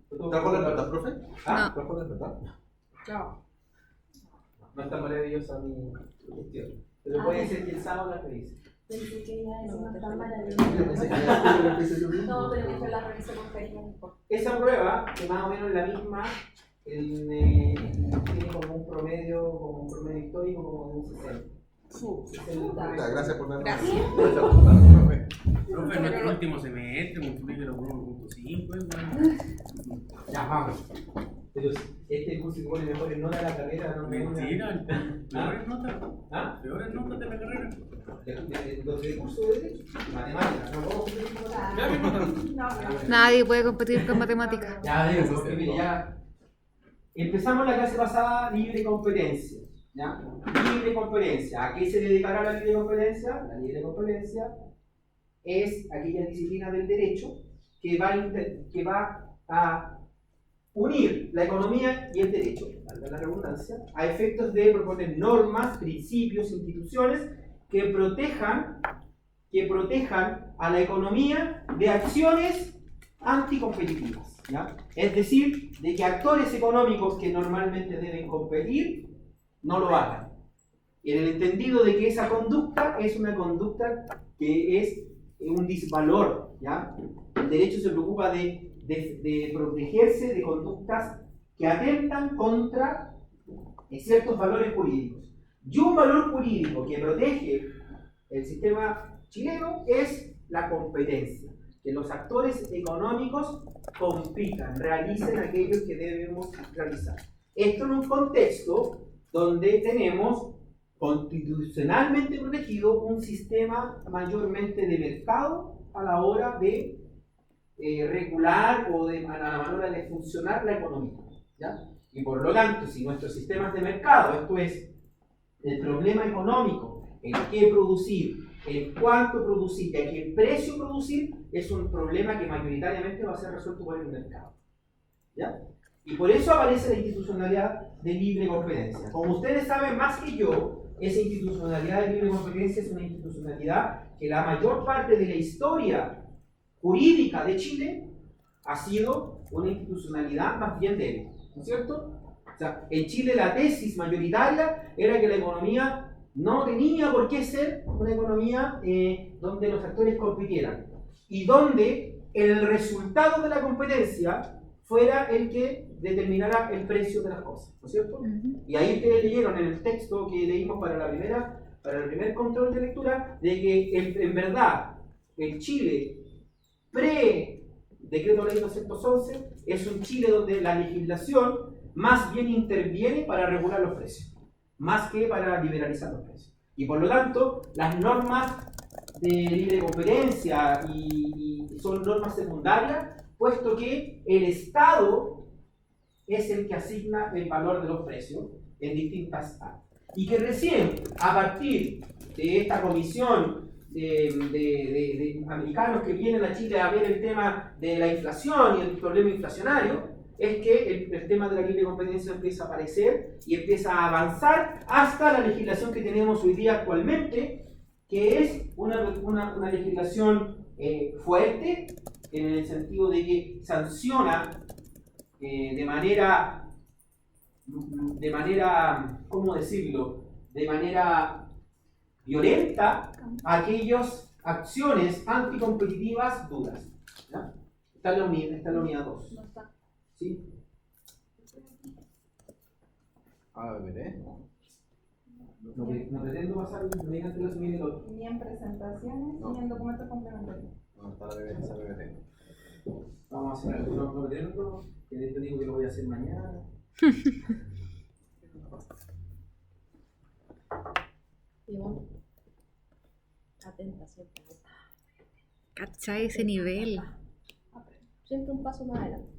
¿Trajo la nota, profe? No. ¿Trajo la nota? No. No está maravillosa mi cuestión. Pero puede ser que el sábado la revise. Pensé que ya eso no está Yo maravilloso. pensé que ya lo empecé yo mismo. No, pero que yo la revisé con cariño mejor. Esa prueba, que más o menos es la misma, tiene como un promedio histórico como de un 60. Puta, gracias por darme. Gracias. Gracias por darme, profe. Profe, en nuestro último semestre, un fluido de los 1.5, bueno. Ya, vamos. Pero este curso que pone mejores notas de la carrera, no me Mentira, peores notas. ¿Ah? Peores notas de la carrera. Los del curso de Derecho, matemáticas, no podemos competir con matemáticas. Ya, mi nota. Nadie puede competir con matemáticas. Ya, digo, porque mire, ya. Empezamos la clase pasada, libre competencia. ¿Ya? Libre competencia. ¿A qué se dedicará la libre competencia? La libre competencia es aquella disciplina del derecho que va a unir la economía y el derecho, valga la redundancia, a efectos de proponer normas, principios, instituciones que protejan a la economía de acciones anticompetitivas. ¿Ya? Es decir, de que actores económicos que normalmente deben competir no lo hagan. En el entendido de que esa conducta es una conducta que es un disvalor. ¿Ya? El derecho se preocupa de protegerse de conductas que atentan contra ciertos valores jurídicos. Y un valor jurídico que protege el sistema chileno es la competencia. Que los actores económicos compitan, realicen aquello que debemos realizar. Esto en un contexto donde tenemos constitucionalmente protegido un sistema mayormente de mercado a la hora de regular o a la manera de funcionar la economía. ¿Ya? Y por lo tanto, si nuestros sistemas de mercado, esto es, el problema económico, el qué producir, el cuánto producir y a qué precio producir, es un problema que mayoritariamente va a ser resuelto por el mercado. ¿Ya? Y por eso aparece la institucionalidad de libre competencia. Como ustedes saben más que yo, esa institucionalidad de libre competencia es una institucionalidad que la mayor parte de la historia jurídica de Chile ha sido una institucionalidad más bien débil, ¿no es cierto? O sea, en Chile la tesis mayoritaria era que la economía no tenía por qué ser una economía donde los actores compitieran y donde el resultado de la competencia fuera el que determinara el precio de las cosas, ¿no es cierto? Y ahí ustedes leyeron en el texto que leímos para el primer control de lectura, de que en verdad el Chile pre-decreto ley 211 es un Chile donde la legislación más bien interviene para regular los precios, más que para liberalizar los precios. Y por lo tanto, las normas de libre competencia y son normas secundarias, puesto que el Estado es el que asigna el valor de los precios en distintas áreas. Y que recién, a partir de esta comisión de americanos que vienen a Chile a ver el tema de la inflación y el problema inflacionario, es que el tema de la libre competencia empieza a aparecer y empieza a avanzar hasta la legislación que tenemos hoy día actualmente, que es una legislación fuerte, en el sentido de que sanciona de manera, ¿cómo decirlo?, de manera violenta aquellas acciones anticompetitivas duras. ¿Ya? Está en la unidad 2. No está. ¿Sí? A ver, No pretendo pasar mediante los minutos. Ni en presentaciones, ni en documentos complementarios. No, está la BBT, está la BBT. Vamos a hacer algo. No pretendo, que te digo que lo voy a hacer mañana. Y bueno, atenta siempre. ¿Cachai ese nivel? Siempre un paso más adelante.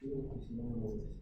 Si no, no lo ves.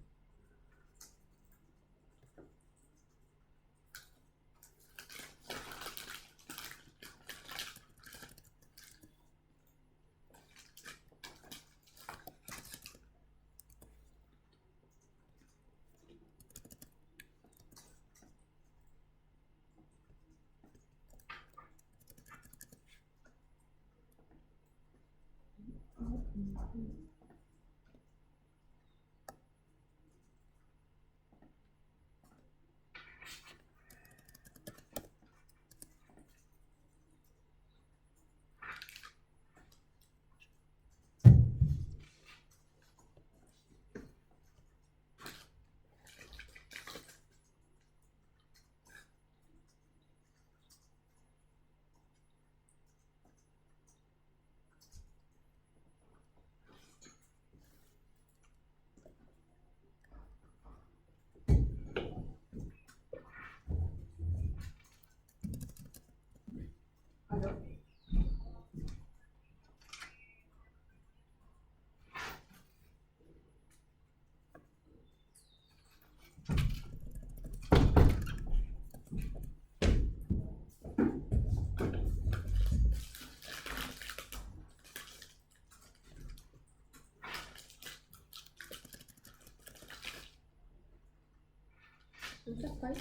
¿Entonces cuál?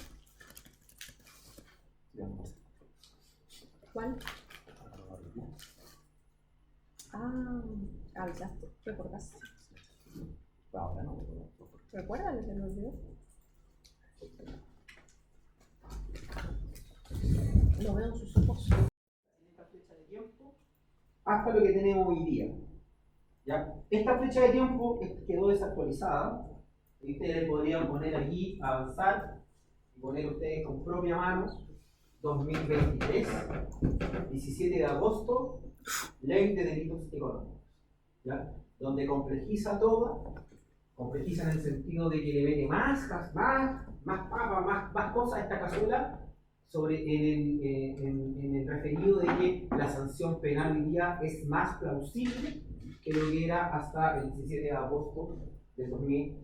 ¿Cuál? Avisaste, recordaste. Ahora no. Recuérdale, se me olvidó. Lo veo en sus ojos. En esta flecha de tiempo hasta lo que tenemos hoy día. ¿Ya? Esta flecha de tiempo quedó desactualizada. Y ustedes podrían poner aquí, avanzar, y poner ustedes con propia mano, 2023, 17 de agosto, Ley de Delitos Económicos. ¿Ya? Donde complejiza todo, complejiza en el sentido de que le mete más papa, más cosas a esta cazuela, en el referido de que la sanción penal hoy día es más plausible que lo que era hasta el 17 de agosto de 2023.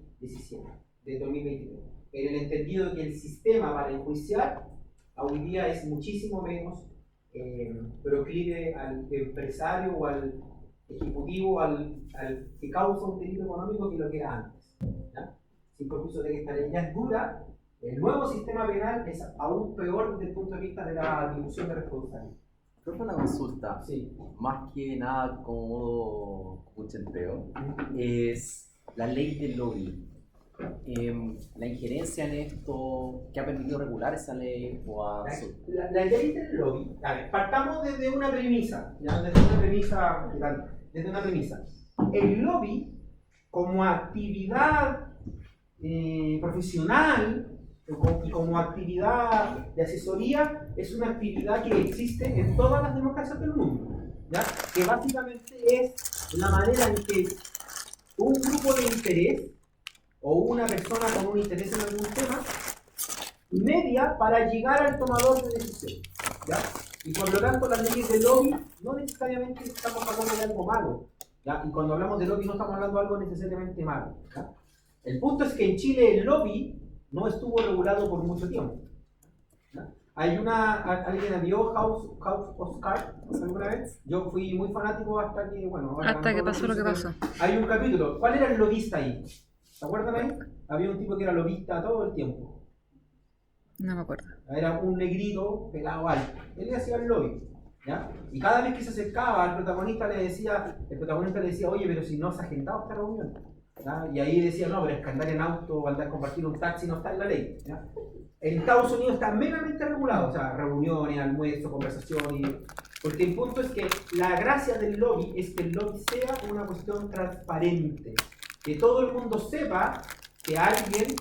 En el entendido de que el sistema para enjuiciar hoy día es muchísimo menos proclive al empresario o al ejecutivo, al que causa un delito económico, que lo que era antes. ¿Ya? Sin perjuicio de que esta ley ya es dura, el nuevo sistema penal es aún peor desde el punto de vista de la atribución de responsabilidad. Creo que una consulta, Sí. más que nada como cuchenteo, es la ley del lobby. La injerencia en esto, ¿qué ha permitido regular esa ley? O La ley del lobby, a ver, partamos desde una premisa, ¿ya? Desde una premisa. El lobby, como actividad profesional y como actividad de asesoría, es una actividad que existe en todas las democracias del mundo, ¿ya? Que básicamente es la manera en que un grupo de interés o una persona con un interés en algún tema media para llegar al tomador de decisiones, ¿ya? Y por lo tanto las leyes de lobby no necesariamente estamos hablando de algo malo, ¿ya? Y cuando hablamos de lobby no estamos hablando de algo necesariamente malo, ¿ya? El punto es que en Chile el lobby no estuvo regulado por mucho tiempo, ¿ya? ¿Alguien vio House of Cards alguna vez? Yo fui muy fanático hasta que, bueno... Hasta que pasó lo que pasó. Hay un capítulo. ¿Cuál era el lobista ahí? ¿Se acuerdan ahí? Había un tipo que era lobista todo el tiempo. No me acuerdo. Era un negrito pelado alto. Él le hacía el lobby, ¿ya? Y cada vez que se acercaba al protagonista le decía, oye, pero si no se ha agendado esta reunión, ¿ya? Y ahí decía, no, pero es que andar en auto o andar compartir un taxi no está en la ley, ¿ya? En Estados Unidos está meramente regulado, o sea, reuniones, almuerzos, conversaciones. Porque el punto es que la gracia del lobby es que el lobby sea una cuestión transparente. Que todo el mundo sepa que alguien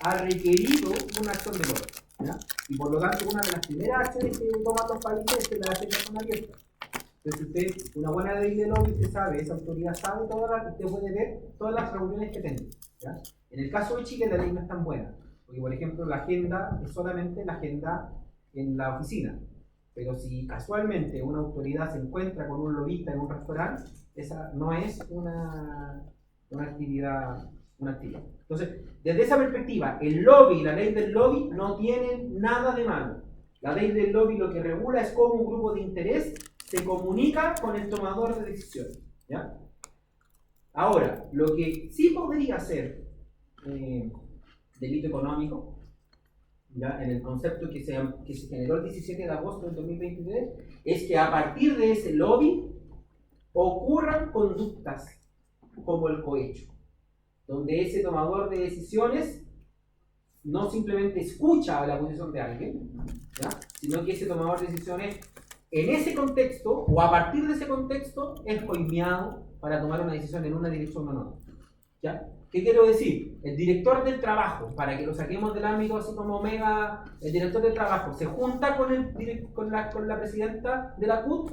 ha requerido una acción de lobby, ¿ya? Y por lo tanto, una de las primeras acciones que toman los países es que la hacen con abierta. Entonces, usted, una buena ley de lobby, usted sabe, esa autoridad sabe, usted puede ver todas las reuniones que tenga, ¿ya? En el caso de Chile, la ley no es tan buena, porque, por ejemplo, la agenda es solamente la agenda en la oficina. Pero si casualmente una autoridad se encuentra con un lobista en un restaurante, esa no es una una actividad. Entonces, desde esa perspectiva, el lobby y la ley del lobby no tienen nada de malo. La ley del lobby lo que regula es cómo un grupo de interés se comunica con el tomador de decisiones, ¿ya? Ahora, lo que sí podría ser delito económico, ¿ya? En el concepto que se generó el 17 de agosto del 2023, es que a partir de ese lobby ocurran conductas como el cohecho, donde ese tomador de decisiones no simplemente escucha la posición de alguien, ¿ya? Sino que ese tomador de decisiones en ese contexto o a partir de ese contexto es coimeado para tomar una decisión en una dirección o en otra, ¿ya? ¿Qué quiero decir? El director del trabajo, para que lo saquemos del ámbito así como mega, el director del trabajo se junta con la presidenta de la CUT,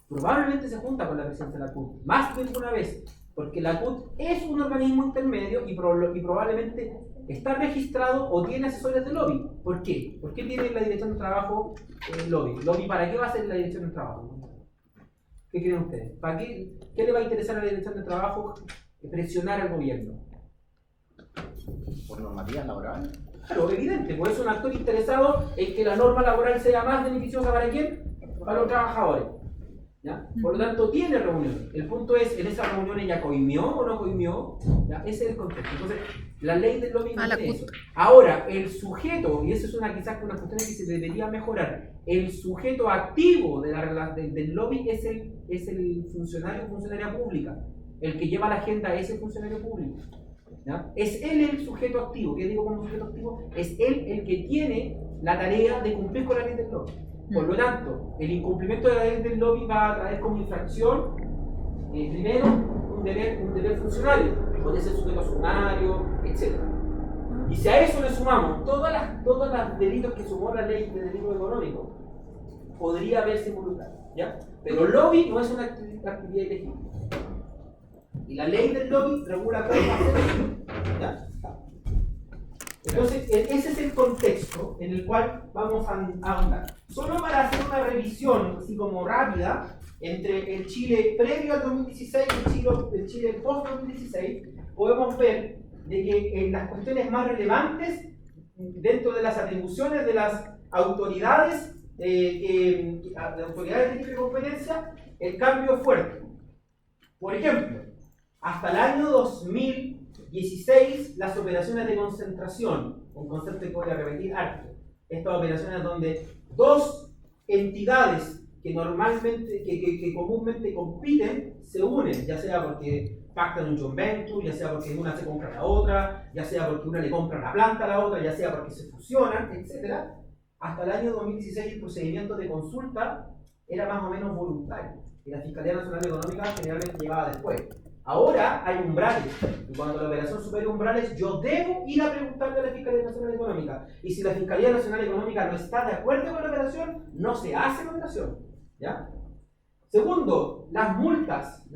probablemente se junta con la presidenta de la CUT, más de alguna vez, porque la CUT es un organismo intermedio y probablemente está registrado o tiene asesores de lobby. ¿Por qué? ¿Por qué tiene la dirección del trabajo lobby? ¿Lobby para qué va a ser la dirección del trabajo? ¿Qué creen ustedes? ¿Para qué le va a interesar a la dirección del trabajo presionar al gobierno? ¿Por normativa laboral? Claro, evidente, pues es un actor interesado en que la norma laboral sea más beneficiosa para quién, para los trabajadores, ¿ya? Por lo tanto, tiene reuniones. El punto es, ¿en esas reuniones ya coimió o no coimió? ¿Ya? Ese es el contexto. Entonces, la ley del lobby no tiene eso. Ahora, el sujeto, y eso es quizás una cuestión que se debería mejorar, el sujeto activo del lobby es el funcionaria pública. El que lleva la agenda es el funcionario público, ¿ya? Es él el sujeto activo. ¿Qué digo como sujeto activo? Es él el que tiene la tarea de cumplir con la ley del lobby. Por lo tanto, el incumplimiento de la ley del lobby va a traer como infracción, primero, un deber funcionario, puede ser sujeto sumario, etc. Y si a eso le sumamos todos los delitos que sumó la ley de delito económico, podría haberse involucrado, ¿ya? Pero el lobby no es una actividad ilegítima. Y la ley del lobby regula cómo hacer, ¿ya? Entonces, ese es el contexto en el cual vamos a ahondar. Solo para hacer una revisión, así como rápida, entre el Chile previo al 2016 y el Chile post-2016, podemos ver de que en las cuestiones más relevantes, dentro de las atribuciones de las autoridades, de libre competencia, el cambio es fuerte. Por ejemplo, hasta el año 2016, las operaciones de concentración, un concepto que voy a repetir harto, estas operaciones donde dos entidades que comúnmente compiten se unen, ya sea porque pactan un joint venture, ya sea porque una se compra a la otra, ya sea porque una le compra la planta a la otra, ya sea porque se fusionan, etc. Hasta el año 2016 el procedimiento de consulta era más o menos voluntario y la Fiscalía Nacional Económica generalmente llegaba después. Ahora hay umbrales, y cuando la operación supere umbrales, yo debo ir a preguntarle a la Fiscalía Nacional Económica. Y si la Fiscalía Nacional Económica no está de acuerdo con la operación, no se hace la operación, ¿ya? Segundo, las multas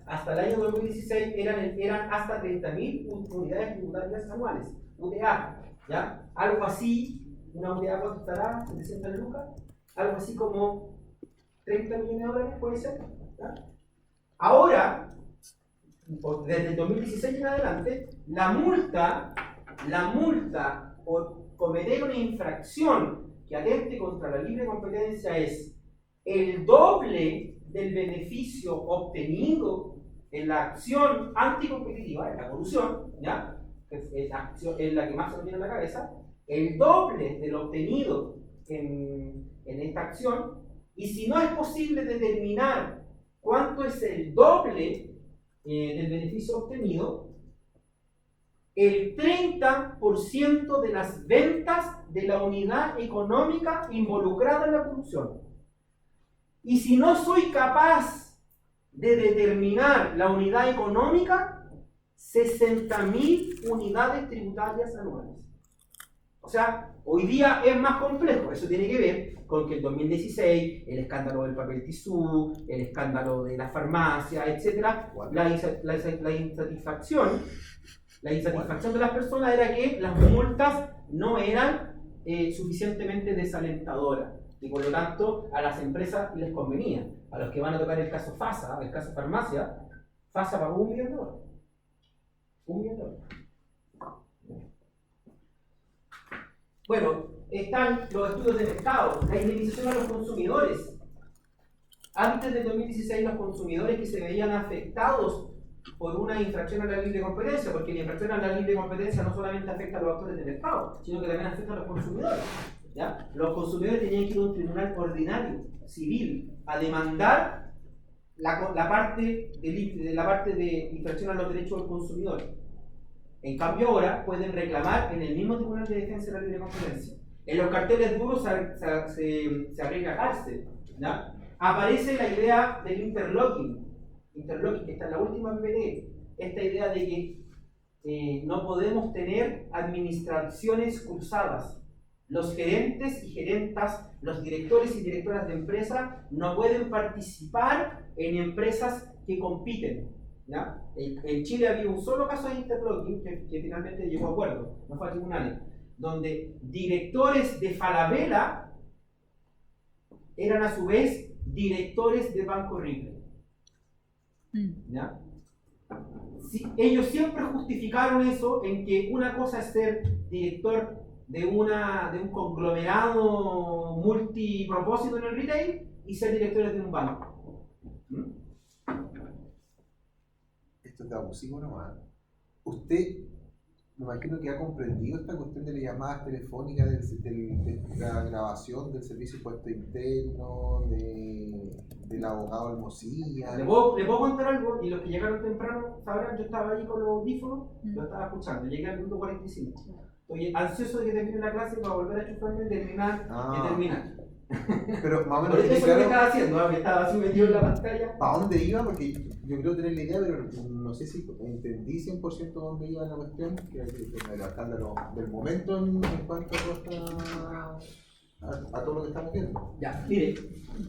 hasta el año 2016 eran hasta 30.000 unidades tributarias anuales, UTA, ¿ya? Algo así, una UTA costará 700 lucas, algo así como 30 millones de dólares, puede ser, ¿ya? Ahora, desde el 2016 en adelante, la multa por cometer una infracción que atente contra la libre competencia es el doble del beneficio obtenido en la acción anticompetitiva, en la corrupción, ¿ya? Es la que más se me viene a la cabeza, el doble de lo obtenido en esta acción, y si no es posible determinar cuánto es el doble del beneficio obtenido, el 30% de las ventas de la unidad económica involucrada en la corrupción. Y si no soy capaz de determinar la unidad económica, 60.000 unidades tributarias anuales. O sea, hoy día es más complejo. Eso tiene que ver con que el 2016, el escándalo del papel tisú, el escándalo de la farmacia, etc., la insatisfacción de las personas era que las multas no eran suficientemente desalentadoras. Y por lo tanto, a las empresas les convenía. A los que van a tocar el caso FASA, el caso farmacia, FASA pagó $1 millón. $1 millón. Bueno, están los estudios de mercado, la indemnización a los consumidores. Antes del 2016 los consumidores que se veían afectados por una infracción a la libre competencia, porque la infracción a la libre competencia no solamente afecta a los actores del mercado, sino que también afecta a los consumidores. ¿Ya? Los consumidores tenían que ir a un tribunal ordinario, civil, a demandar la parte de infracción a los derechos del consumidor. En cambio ahora pueden reclamar en el mismo Tribunal de Defensa de la Libre Competencia. En los carteles duros se agrega cárcel. ¿Ya? Aparece la idea del interlocking, que está en la última PPD, esta idea de que no podemos tener administraciones cruzadas. Los gerentes y gerentas, los directores y directoras de empresa no pueden participar en empresas que compiten. ¿Ya? En Chile había un solo caso de interlocking que finalmente llegó a acuerdo, no fue a tribunales, donde directores de Falabella eran a su vez directores de Banco Ripley. ¿Ya? Sí, ellos siempre justificaron eso en que una cosa es ser director de un conglomerado multipropósito en el retail y ser directores de un banco. Esto es abusivo nomás. Usted, me imagino que ha comprendido esta cuestión de las llamadas telefónicas, de la grabación del servicio de impuesto interno, del abogado Almosilla. ¿Le puedo contar algo? Y los que llegaron temprano sabrán, yo estaba ahí con los audífonos, lo estaba escuchando, llegué al minuto 45. Estoy ansioso de que termine la clase para volver a chuparme y terminar. Pero más o menos, Eso es lo que claro, estaba haciendo, que estaba así metido en la pantalla. ¿para dónde iba? Porque yo creo tener la idea, pero no sé si entendí 100% dónde iba la cuestión, que el escándalo del momento en cuanto a todo lo que estamos viendo. Ya, mire,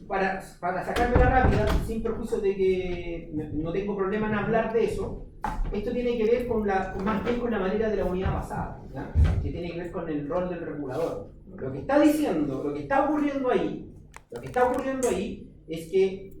para sacarme la rápida, sin perjuicio de que no tengo problema en hablar de eso, esto tiene que ver más bien con la manera de la unidad pasada, ¿ya? Que tiene que ver con el rol del regulador. Lo que está diciendo, lo que está ocurriendo ahí es que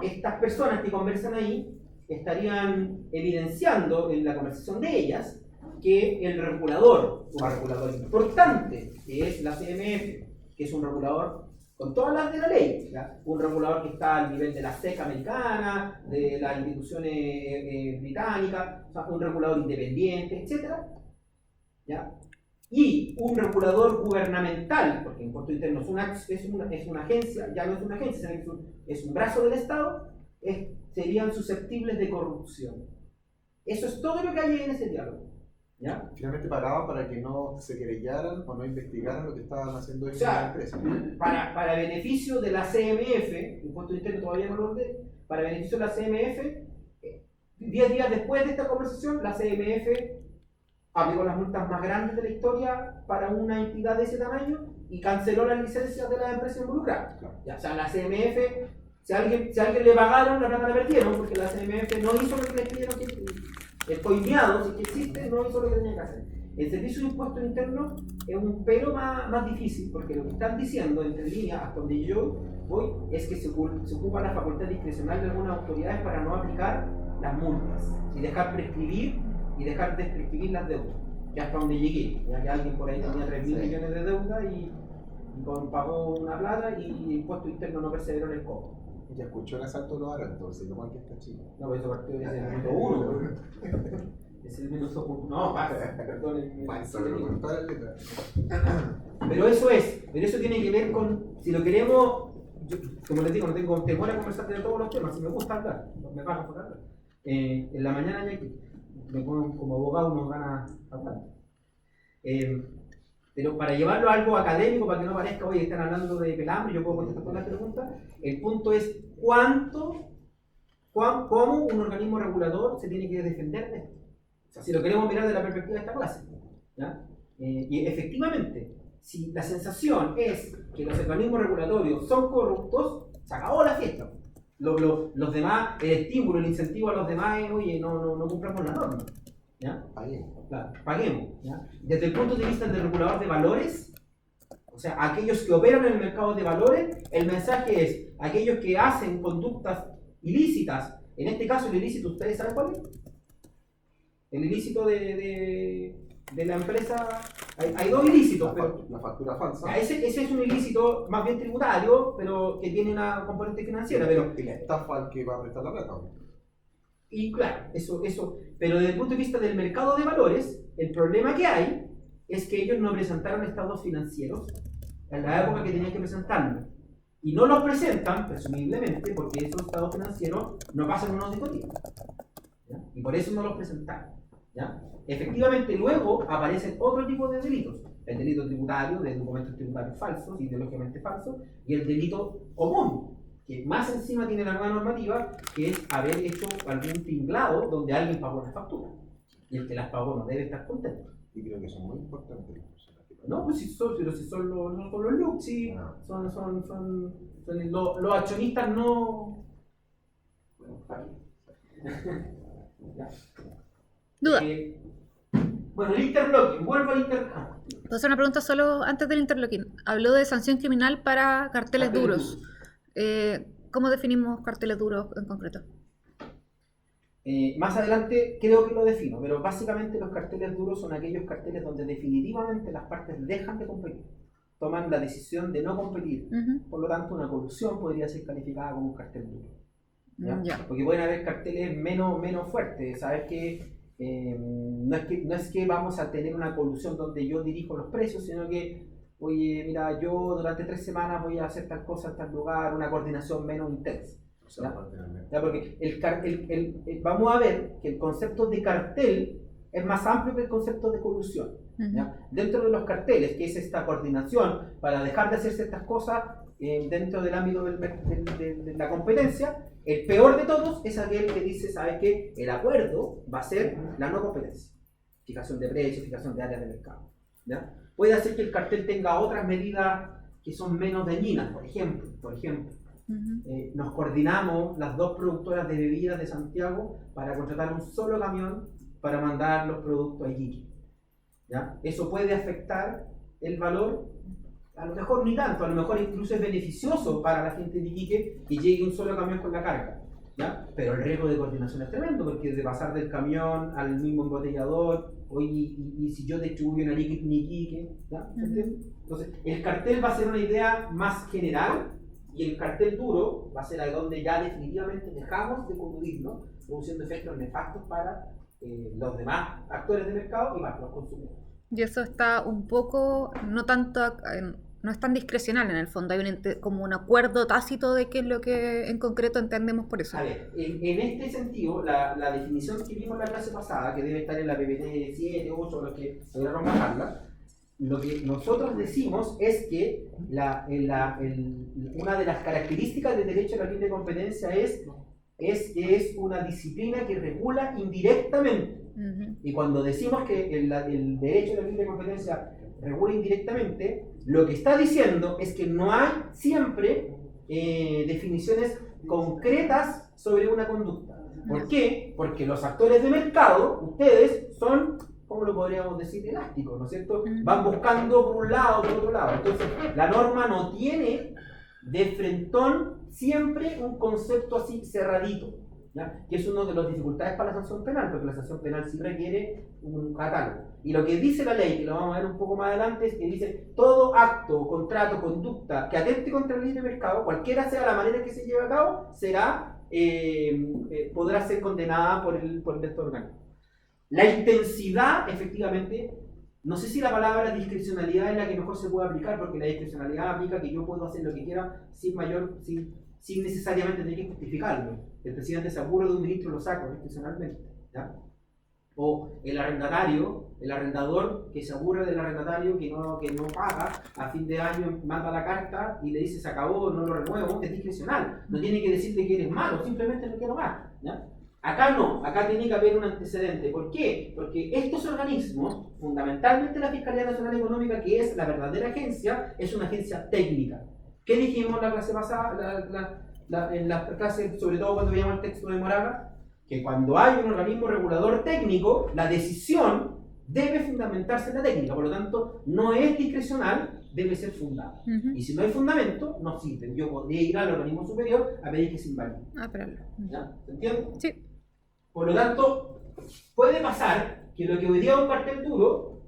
estas personas que conversan ahí estarían evidenciando en la conversación de ellas que el regulador, un regulador importante, que es la CMF, que es un regulador con todas las de la ley, ¿ya? Un regulador que está al nivel de la SEC americana, de las instituciones británicas, o sea, un regulador independiente, etc. ¿Ya? Y un regulador gubernamental, porque el impuesto interno es una agencia, ya no es una agencia, es un brazo del Estado, serían susceptibles de corrupción. Eso es todo lo que hay en ese diálogo. ¿Ya? Finalmente pagaban para que no se querellaran o no investigaran lo que estaban haciendo ellos O sea, en la empresa. Para beneficio de la CMF, impuesto interno todavía no lo ordené, para beneficio de la CMF, 10 días después de esta conversación, la CMF aplicó las multas más grandes de la historia para una entidad de ese tamaño y canceló las licencias de las empresas involucradas. Claro. Ya, o sea, la CMF, si a alguien le pagaron, la plata la perdieron, porque la CMF no hizo lo que les pidieron que el coimeado, si que existe, no hizo lo que tenía que hacer. El servicio de impuesto interno es un pelo más difícil, porque lo que están diciendo, entre líneas, hasta donde yo voy, es que se ocupa la facultad discrecional de algunas autoridades para no aplicar las multas y dejar prescribir y dejar de prescribir las deudas. Que hasta donde llegué, ya que alguien por ahí tenía 3.000 millones de deuda y pagó una plata y el impuesto interno no perseveró en el cobro. Ya escuchó el asalto de los aros, entonces, lo mal que está chico. No, pues eso partió desde el minuto 1. Es el minuto 1. No, pasa, perdón. Pero eso tiene que ver con, si lo queremos, yo, como les digo, no tengo temor a conversar de todos los temas, si me gusta hablar, me pagan por hablar. En la mañana ya que me pongo como abogado unos ganas hablar. Pero para llevarlo a algo académico, para que no parezca, oye, están hablando de pelambre, yo puedo contestar todas las preguntas, el punto es cómo un organismo regulador se tiene que defender de esto. O sea, si lo queremos mirar de la perspectiva de esta clase, ¿ya? Y efectivamente, si la sensación es que los organismos regulatorios son corruptos, se acabó la fiesta. Los demás, el estímulo, el incentivo a los demás es, oye, no cumplamos la norma. ¿Ya? Paguemos. Claro, paguemos. ¿Ya? Desde el punto de vista del regulador de valores, o sea, aquellos que operan en el mercado de valores, el mensaje es, aquellos que hacen conductas ilícitas, en este caso el ilícito, ¿ustedes saben cuál es? El ilícito de la empresa, hay dos ilícitos, pero La factura falsa. ya, ese es un ilícito más bien tributario, pero que tiene una componente financiera. Pero, Y la estafa al que va a prestar la plata. ¿no? y claro, eso. Pero desde el punto de vista del mercado de valores, el problema que hay es que ellos no presentaron estados financieros en la época que tenían que presentarlo. Y no los presentan, presumiblemente, porque esos estados financieros no pasan unos dispositivos. ¿Ya? Y por eso no los presentaron. ¿Ya? Efectivamente, luego aparecen otro tipo de delitos. El delito tributario, de documentos tributarios falsos, ideológicamente falsos, y el delito común, que más encima tiene la nueva normativa, que es haber hecho algún tinglado donde alguien pagó las facturas. Y el que las pagó no debe estar contento. Y creo que son muy importantes las personas que pagan. No, pues si son los Luxi, Ah. son los accionistas no. Bueno, ¿para qué? Ya. Duda. Bueno, el interlocking, vuelvo al interlocking. Puedo hacer una pregunta solo antes del interlocking. Habló de sanción criminal para carteles duros. ¿Cómo definimos carteles duros en concreto? Más adelante creo que lo defino, pero básicamente los carteles duros son aquellos carteles donde definitivamente las partes dejan de competir, toman la decisión de no competir. Ujú. Por lo tanto, una colusión podría ser calificada como un cartel duro. ¿Ya? Ya. Porque pueden haber carteles menos fuertes, ¿sabes? No es que vamos a tener una colusión donde yo dirijo los precios, sino que, oye, mira, yo durante 3 semanas voy a hacer tal cosa en tal lugar, una coordinación menos intensa. O sea, parte del mercado. ¿Ya? Porque vamos a ver que el concepto de cartel es más amplio que el concepto de colusión. Ujú. ¿Ya? Dentro de los carteles, que es esta coordinación para dejar de hacer ciertas cosas dentro del ámbito de la competencia, el peor de todos es aquel que dice, ¿sabes qué? El acuerdo va a ser la no competencia. Fijación de precios, fijación de áreas de mercado. ¿Ya? Puede hacer que el cartel tenga otras medidas que son menos dañinas, por ejemplo. Ujú. Nos coordinamos las 2 productoras de bebidas de Santiago para contratar un solo camión para mandar los productos a Iquique. ¿Ya? Eso puede afectar el valor, a lo mejor ni tanto, a lo mejor incluso es beneficioso para la gente de Iquique que llegue un solo camión con la carga. ¿Ya? Pero el riesgo de coordinación es tremendo, porque de pasar del camión al mismo embotellador, oye, y si yo distribuyo en Iquique, ¿ya? ¿Se entiende? Entonces, el cartel va a ser una idea más general, y el cartel duro va a ser ahí donde ya definitivamente dejamos de coludirnos, produciendo efectos nefastos para los demás actores de mercado y para los consumidores. Y eso está un poco, no tanto, no es tan discrecional en el fondo, hay como un acuerdo tácito de qué es lo que en concreto entendemos por eso. A ver, en este sentido, la definición que vimos en la clase pasada, que debe estar en la PPT 7, 8, los que lograron bajarla, lo que nosotros decimos es que una de las características del derecho a la libre competencia es que es una disciplina que regula indirectamente. Ujú. Y cuando decimos que el derecho a la libre competencia regula indirectamente, lo que está diciendo es que no hay siempre definiciones concretas sobre una conducta. ¿Por qué? Porque los actores de mercado, ustedes, son, ¿cómo lo podríamos decir? Elásticos, ¿no es cierto? Van buscando por un lado, por otro lado. Entonces, la norma no tiene de frentón siempre un concepto así cerradito, ¿ya? Que es una de las dificultades para la sanción penal, porque la sanción penal sí requiere un catálogo. Y lo que dice la ley, que lo vamos a ver un poco más adelante, es que dice todo acto, contrato, conducta que atente contra el libre mercado, cualquiera sea la manera en que se lleve a cabo, podrá ser condenada por el resto del organismo. La intensidad, efectivamente, no sé si la palabra discrecionalidad es la que mejor se puede aplicar, porque la discrecionalidad aplica que yo puedo hacer lo que quiera sin necesariamente tener que justificarlo. El presidente se aburre de un ministro, lo saca discrecionalmente, ¿ya? O el arrendador que se aburre del arrendatario que no paga, a fin de año manda la carta y le dice se acabó, no lo renuevo, es discrecional. No tiene que decirle que eres malo, simplemente no quiero más, ¿ya? Acá no, acá tiene que haber un antecedente. ¿Por qué? Porque estos organismos, fundamentalmente la Fiscalía Nacional Económica, que es la verdadera agencia, es una agencia técnica. ¿Qué dijimos en la clase pasada, en la clase, sobre todo cuando veíamos el texto de Moraga? Que cuando hay un organismo regulador técnico, la decisión debe fundamentarse en la técnica, por lo tanto, no es discrecional, debe ser fundada. Ujú. Y si no hay fundamento, no sirve. Yo podría ir al organismo superior a pedir que se invalide. Ah, espéralo. ¿Ya? ¿Se entiende? Sí. Por lo tanto, puede pasar que lo que hoy día es un cartel duro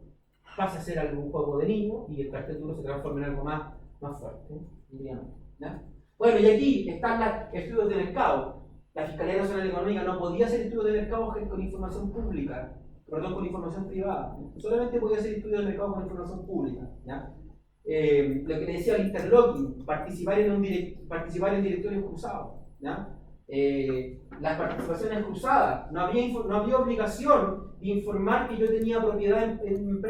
pase a ser algún juego de niños y el cartel duro se transforme en algo más fuerte, digamos, ¿ya? Bueno, y aquí están los estudios de mercado. La Fiscalía Nacional Económica no podía hacer estudios de mercado con información pública, perdón, con información privada. Solamente podía hacer estudios de mercado con información pública, ¿ya? Lo que le decía el interlocking, participar en directorios cruzados, ¿ya? Las participaciones cruzadas, no había obligación de informar que yo tenía propiedad en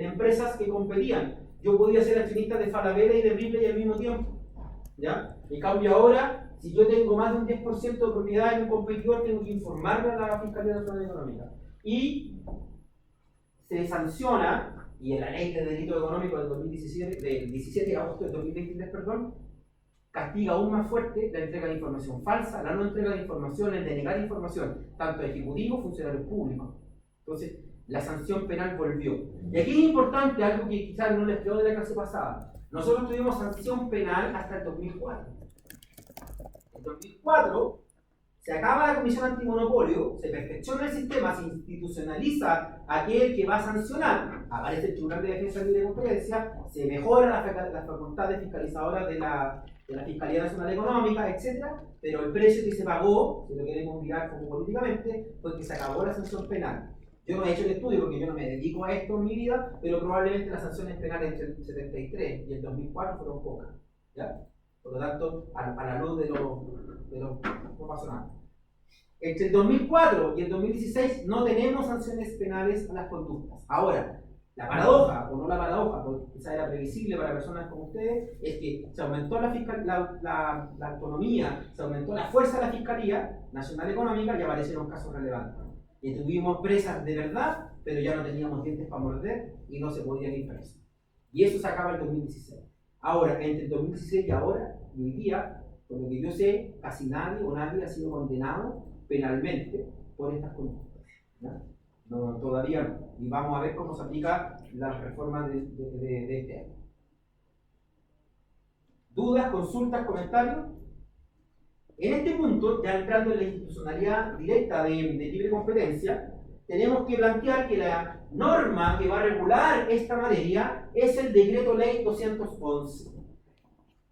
empresas que competían. Yo podía ser accionista de Falabella y de Ripley al mismo tiempo, ¿ya? En cambio ahora, si yo tengo más de un 10% de propiedad en un competidor, tengo que informarle a la Fiscalía Nacional Económica. Y se sanciona, y en la ley de delito económico del 17 de agosto de 2023, perdón, castiga aún más fuerte la entrega de información falsa, la no entrega de información, el denegar información, tanto a ejecutivos, funcionarios públicos. Entonces, la sanción penal volvió. Y aquí es importante algo que quizás no les quedó de la clase pasada. Nosotros tuvimos sanción penal hasta el 2004. En 2004 se acaba la Comisión Antimonopolio, se perfecciona el sistema, se institucionaliza aquel que va a sancionar, aparece el Tribunal de Defensa Libre de Competencia, se mejora las facultades fiscalizadoras de la Fiscalía Nacional Económica, etc. Pero el precio que se pagó, si lo queremos mirar como políticamente, fue que se acabó la sanción penal. Yo no he hecho el estudio porque yo no me dedico a esto en mi vida, pero probablemente las sanciones penales entre el 73 y el 2004 fueron pocas, ¿ya? Por lo tanto, a la luz de lo no pasó nada. Entre el 2004 y el 2016 no tenemos sanciones penales a las conductas. Ahora, la paradoja, o no la paradoja, porque quizá era previsible para personas como ustedes, es que se aumentó la autonomía, se aumentó la fuerza de la Fiscalía Nacional Económica y aparecieron casos relevantes. Y tuvimos presas de verdad, pero ya no teníamos dientes para morder y no se podían ir presos. Y eso se acaba en el 2016. Ahora, entre el 2016 y ahora, y hoy día, por lo que yo sé, casi nadie ha sido condenado penalmente por estas conductas, ¿ya? No, todavía no. Y vamos a ver cómo se aplica la reforma de este año. ¿Dudas, consultas, comentarios? En este punto, ya entrando en la institucionalidad directa de libre competencia, tenemos que plantear que la norma que va a regular esta materia es el Decreto Ley 211.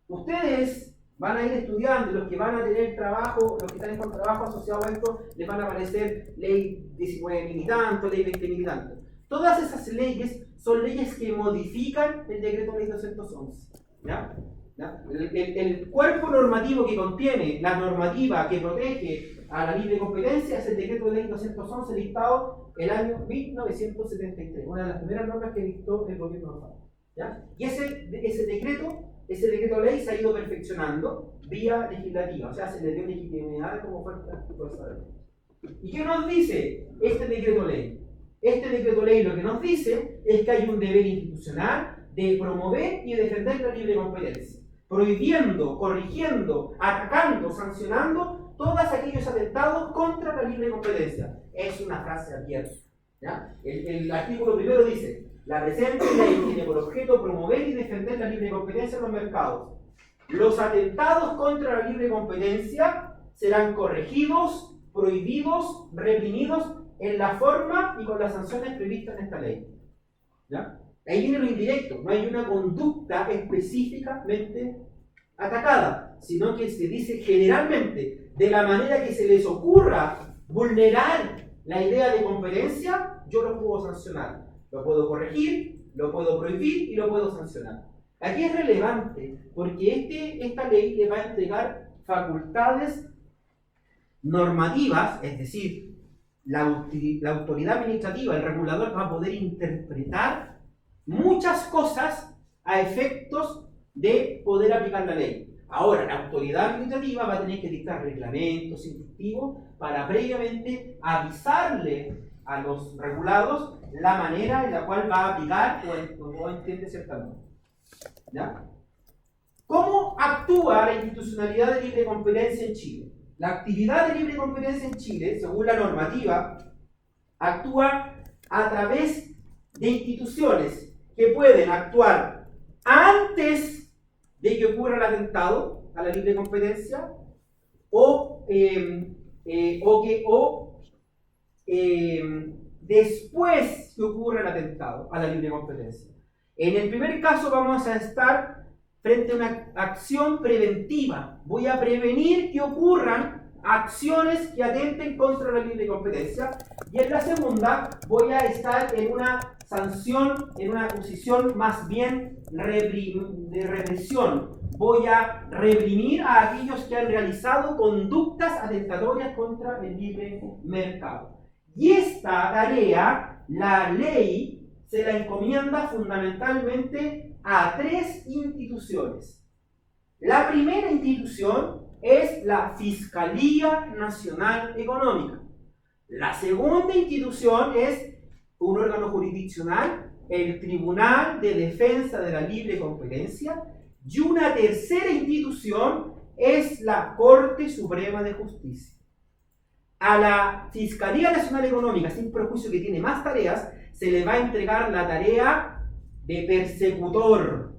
Ustedes van a ir estudiando, los que van a tener trabajo, los que están con trabajo asociado a esto, les van a aparecer ley 19.000 y tanto, ley 20.000 y tanto. Todas esas leyes son leyes que modifican el Decreto Ley 211. ¿Ya? ¿Ya? El cuerpo normativo que contiene la normativa que protege a la libre competencia es el Decreto de Ley 211 dictado el año 1973, una de las primeras normas que dictó el gobierno de Estado. ¿Ya? Y ese decreto ley se ha ido perfeccionando vía legislativa, o sea, se le dio legitimidad como fuerza de ley. ¿Y qué nos dice este decreto ley? Este decreto ley lo que nos dice es que hay un deber institucional de promover y defender la libre competencia, prohibiendo, corrigiendo, atacando, sancionando todos aquellos atentados contra la libre competencia. Es una frase abierta, ¿ya? El artículo primero dice: la presente ley tiene por objeto promover y defender la libre competencia en los mercados. Los atentados contra la libre competencia serán corregidos, prohibidos, reprimidos en la forma y con las sanciones previstas en esta ley. ¿Ya? Ahí viene lo indirecto, no hay una conducta específicamente atacada, sino que se dice generalmente, de la manera que se les ocurra vulnerar la idea de competencia, yo lo puedo sancionar. Lo puedo corregir, lo puedo prohibir y lo puedo sancionar. Aquí es relevante porque esta ley le va a entregar facultades normativas, es decir, la autoridad administrativa, el regulador, va a poder interpretar muchas cosas a efectos de poder aplicar la ley. Ahora, la autoridad administrativa va a tener que dictar reglamentos instructivos para previamente avisarle a los regulados la manera en la cual va a aplicar o entiende cierta norma. ¿Ya? ¿Cómo actúa la institucionalidad de libre competencia en Chile? La actividad de libre competencia en Chile, según la normativa, actúa a través de instituciones que pueden actuar antes de que ocurra el atentado a la libre competencia o después que ocurra el atentado a la libre competencia. En el primer caso vamos a estar frente a una acción preventiva. Voy a prevenir que ocurran acciones que atenten contra la libre competencia. Y en la segunda voy a estar en una sanción, en una posición más bien de represión. Voy a reprimir a aquellos que han realizado conductas atentatorias contra el libre mercado. Y esta tarea, la ley se la encomienda fundamentalmente a 3 instituciones. La primera institución es la Fiscalía Nacional Económica. La segunda institución es un órgano jurisdiccional, el Tribunal de Defensa de la Libre Competencia, y una tercera institución es la Corte Suprema de Justicia. A la Fiscalía Nacional Económica, sin perjuicio que tiene más tareas, se le va a entregar la tarea de persecutor.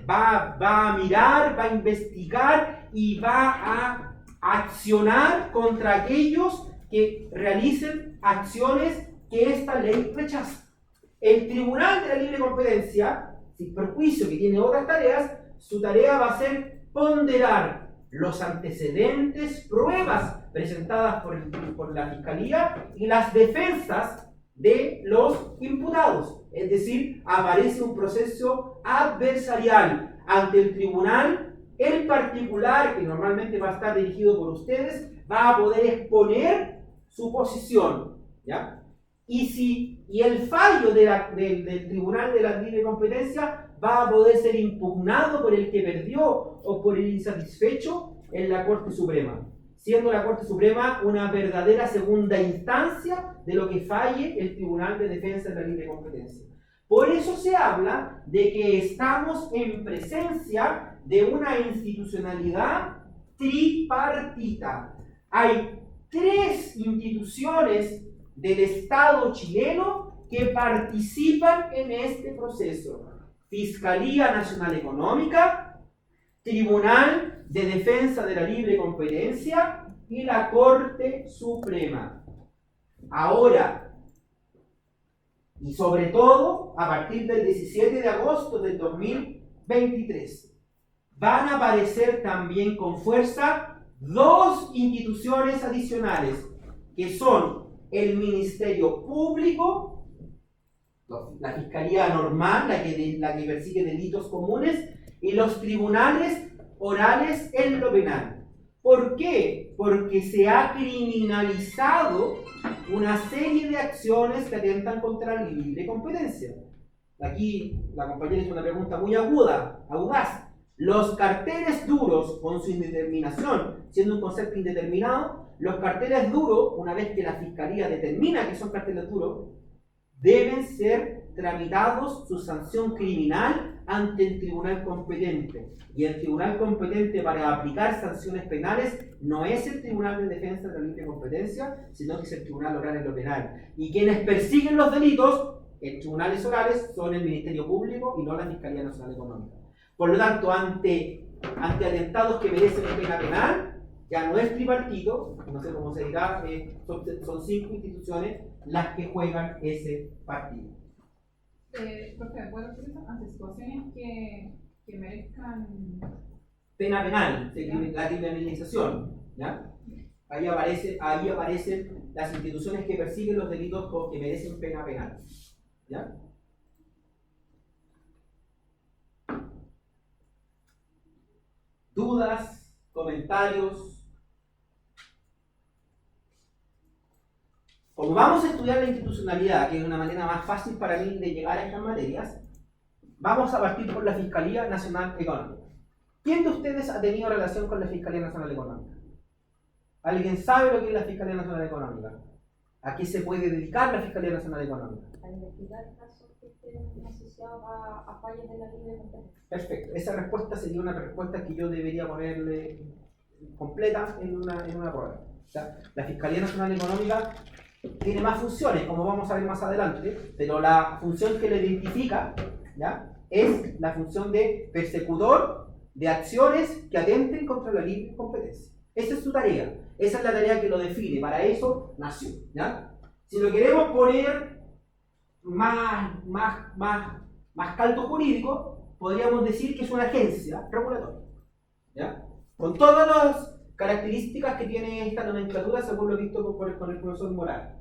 Va a mirar, va a investigar y va a accionar contra aquellos que realicen acciones que esta ley rechaza. El Tribunal de la Libre Competencia, sin perjuicio que tiene otras tareas, su tarea va a ser ponderar los antecedentes, pruebas presentadas por la Fiscalía y las defensas de los imputados. Es decir, aparece un proceso adversarial ante el tribunal. El particular, que normalmente va a estar dirigido por ustedes, va a poder exponer su posición, ¿ya? Y el fallo del Tribunal de la Libre Competencia va a poder ser impugnado por el que perdió o por el insatisfecho en la Corte Suprema, siendo la Corte Suprema una verdadera segunda instancia de lo que falle el Tribunal de Defensa de la Libre Competencia. Por eso se habla de que estamos en presencia de una institucionalidad tripartita. Hay 3 instituciones del Estado chileno que participan en este proceso: Fiscalía Nacional Económica, Tribunal de Defensa de la Libre Competencia y la Corte Suprema. Ahora, y sobre todo, a partir del 17 de agosto del 2023, van a aparecer también con fuerza 2 instituciones adicionales, que son el Ministerio Público, la Fiscalía Normal, la que persigue delitos comunes, y los tribunales orales en lo penal. ¿Por qué? Porque se ha criminalizado una serie de acciones que atentan contra la libre competencia. Aquí la compañera hizo una pregunta muy audaz. Los carteles duros, con su indeterminación, siendo un concepto indeterminado, los carteles duros, una vez que la Fiscalía determina que son carteles duros, deben ser tramitados su sanción criminal ante el tribunal competente. Y el tribunal competente para aplicar sanciones penales no es el Tribunal de Defensa de la Libre Competencia, sino que es el Tribunal Oral en lo Penal. Y quienes persiguen los delitos en tribunales orales son el Ministerio Público y no la Fiscalía Nacional Económica. Por lo tanto, ante atentados que merecen pena penal, ya no es tripartito, no sé cómo se dirá, son 5 instituciones las que juegan ese partido. Profe, ¿puedo decir eso? Ante situaciones que merezcan Pena penal, la criminalización, ¿ya? Ahí aparecen las instituciones que persiguen los delitos que merecen pena penal, ¿ya? ¿Dudas? ¿Comentarios? Como vamos a estudiar la institucionalidad, que es una manera más fácil para mí de llegar a estas materias, vamos a partir por la Fiscalía Nacional Económica. ¿Quién de ustedes ha tenido relación con la Fiscalía Nacional Económica? ¿Alguien sabe lo que es la Fiscalía Nacional Económica? ¿A qué se puede dedicar la Fiscalía Nacional Económica? A investigar casos que estén asociados a fallos de la libre competencia. Perfecto. Esa respuesta sería una respuesta que yo debería ponerle completa en una prueba. O sea, la Fiscalía Nacional Económica tiene más funciones, como vamos a ver más adelante, pero la función que le identifica, ¿ya?, es la función de persecutor de acciones que atenten contra la libre competencia. Esa es su tarea. Esa es la tarea que lo define, para eso nació, ¿ya? Si lo queremos poner más caldo jurídico, podríamos decir que es una agencia regulatoria, ¿ya? Con todas las características que tiene esta nomenclatura, según lo visto con el profesor Morales.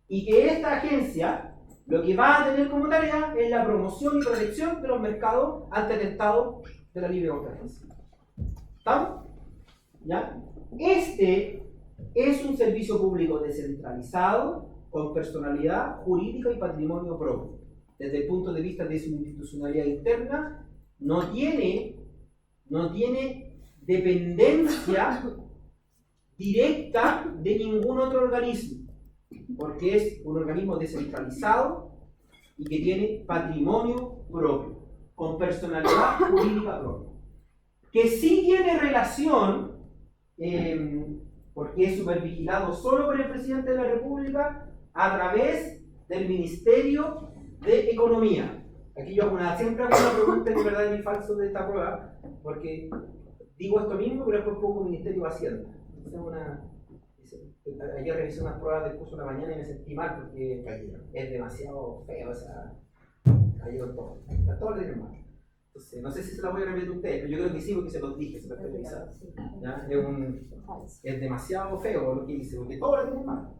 Y que esta agencia lo que va a tener como tarea es la promoción y protección de los mercados ante atentados de la libre competencia. ¿Estamos? ¿Ya? Este es un servicio público descentralizado, con personalidad jurídica y patrimonio propio. Desde el punto de vista de su institucionalidad interna, no tiene dependencia directa de ningún otro organismo, porque es un organismo descentralizado y que tiene patrimonio propio, con personalidad jurídica propia. Que sí tiene relación, porque es supervigilado solo por el presidente de la República a través del Ministerio de Economía. Aquí yo siempre hago una pregunta de verdad y falso de esta prueba, porque digo esto mismo, pero después pongo Ministerio de Hacienda. Ayer revisé unas pruebas del curso de la mañana y me sentí mal porque es demasiado feo, o sea, cayeron todos le dieron mal. Entonces, no sé si se la voy a repetir a ustedes, pero yo creo que sí, porque se los dije, se los estoy revisando. Es demasiado feo lo que dice, porque todos le dieron mal.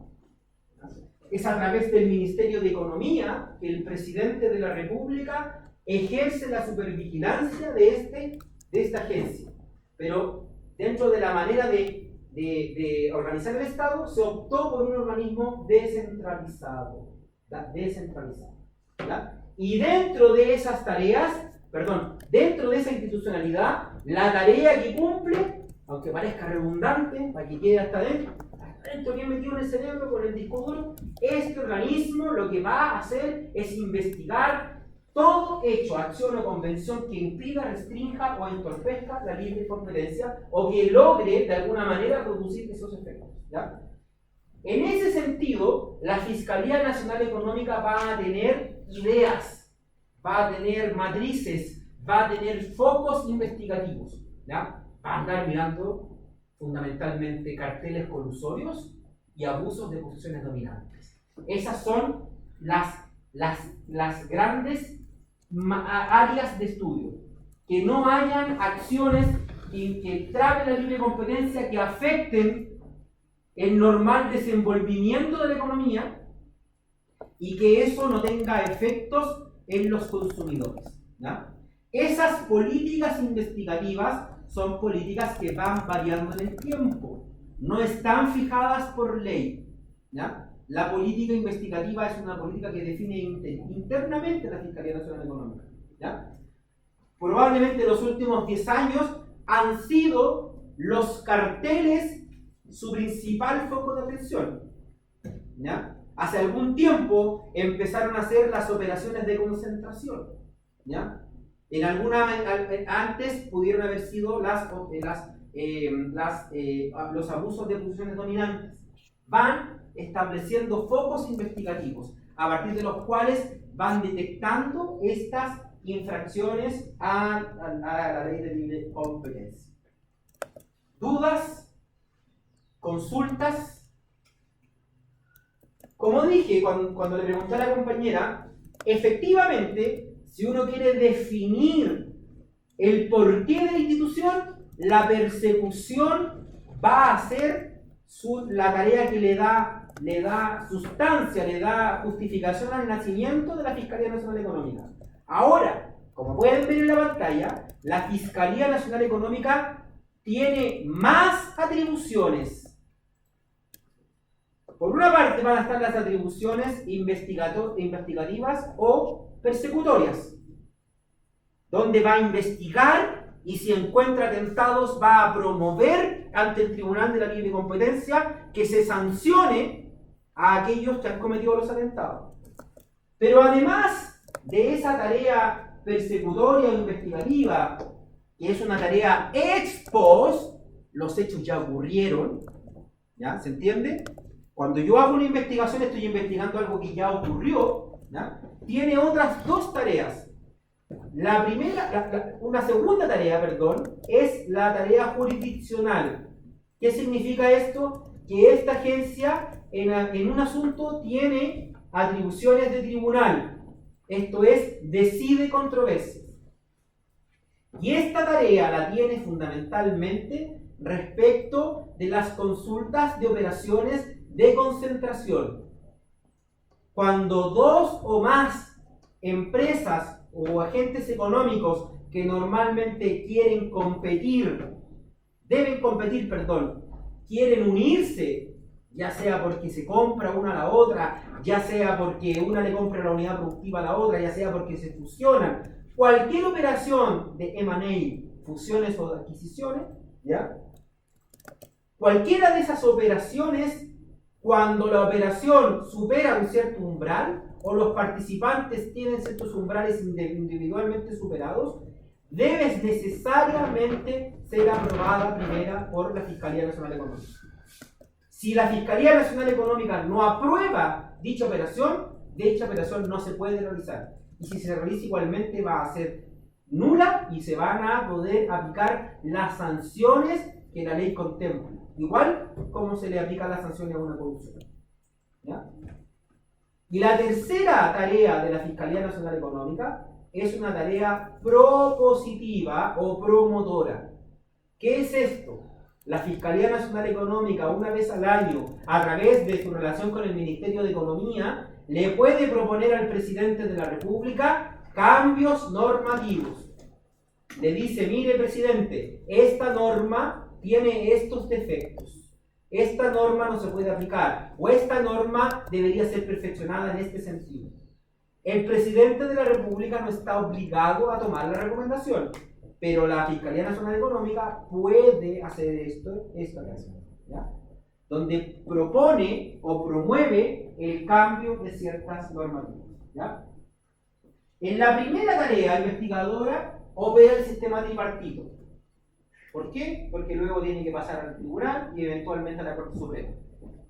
Es a través del Ministerio de Economía que el presidente de la República ejerce la supervigilancia de esta agencia. Pero dentro de la manera de organizar el Estado, se optó por un organismo descentralizado. ¿Ya? Y dentro de esas tareas, dentro de esa institucionalidad, la tarea que cumple, aunque parezca redundante, para que quede hasta adentro bien metido en el cerebro con el disco duro, este organismo lo que va a hacer es investigar todo hecho, acción o convención que impida, restrinja o entorpezca la libre competencia o que logre de alguna manera producir esos efectos, ¿ya? En ese sentido, la Fiscalía Nacional Económica va a tener ideas, va a tener matrices, va a tener focos investigativos, ¿ya? Va a andar mirando fundamentalmente carteles colusorios y abusos de posiciones dominantes. Esas son las grandes áreas de estudio. Que no hayan acciones que traben la libre competencia, que afecten el normal desenvolvimiento de la economía y que eso no tenga efectos en los consumidores, ¿ya? Esas políticas investigativas son políticas que van variando en el tiempo, no están fijadas por ley, ¿ya? La política investigativa es una política que define internamente la Fiscalía Nacional Económica, ¿ya? Probablemente los últimos 10 años han sido los carteles su principal foco de atención, ¿ya? Hace algún tiempo empezaron a hacer las operaciones de concentración, ¿ya? Antes pudieron haber sido los abusos de posiciones dominantes. Van estableciendo focos investigativos a partir de los cuales van detectando estas infracciones a la ley de libre competencia. ¿Dudas? ¿Consultas? Como dije cuando le pregunté a la compañera, efectivamente, si uno quiere definir el porqué de la institución, la persecución va a ser la tarea que le da sustancia, le da justificación al nacimiento de la Fiscalía Nacional Económica. Ahora, como pueden ver en la pantalla, la Fiscalía Nacional Económica tiene más atribuciones. Por una parte van a estar las atribuciones investigativas o persecutorias, donde va a investigar y si encuentra atentados va a promover ante el Tribunal de la Libre Competencia que se sancione a aquellos que han cometido los atentados. Pero además de esa tarea persecutoria o investigativa, que es una tarea ex post, los hechos ya ocurrieron, ¿ya? ¿Se entiende? Cuando yo hago una investigación estoy investigando algo que ya ocurrió, ¿ya? Tiene otras dos tareas. La primera, una segunda tarea, es la tarea jurisdiccional. ¿Qué significa esto? Que esta agencia en un asunto tiene atribuciones de tribunal, esto es, decide controversias. Y esta tarea la tiene fundamentalmente respecto de las consultas de operaciones de concentración. Cuando dos o más empresas o agentes económicos que normalmente deben competir, quieren unirse, ya sea porque se compra una a la otra, ya sea porque una le compra la unidad productiva a la otra, ya sea porque se fusionan, cualquier operación de M&A, fusiones o adquisiciones, ¿ya? Cualquiera de esas operaciones, cuando la operación supera un cierto umbral, o los participantes tienen ciertos umbrales individualmente superados, debe necesariamente ser aprobada primero por la Fiscalía Nacional Económica. Si la Fiscalía Nacional Económica no aprueba dicha operación no se puede realizar. Y si se realiza igualmente va a ser nula y se van a poder aplicar las sanciones que la ley contempla. Igual como se le aplica las sanciones a una corrupción. ¿Ya? Y la tercera tarea de la Fiscalía Nacional Económica es una tarea propositiva o promotora. ¿Qué es esto? La Fiscalía Nacional Económica, una vez al año, a través de su relación con el Ministerio de Economía, le puede proponer al presidente de la República cambios normativos. Le dice, mire presidente, esta norma tiene estos defectos. Esta norma no se puede aplicar, o esta norma debería ser perfeccionada en este sentido. El presidente de la República no está obligado a tomar la recomendación, pero la Fiscalía Nacional Económica puede hacer esta acción, ¿ya? Donde propone o promueve el cambio de ciertas normativas, ¿ya? En la primera tarea investigadora opera el sistema tripartito. ¿Por qué? Porque luego tiene que pasar al tribunal y eventualmente a la Corte Suprema.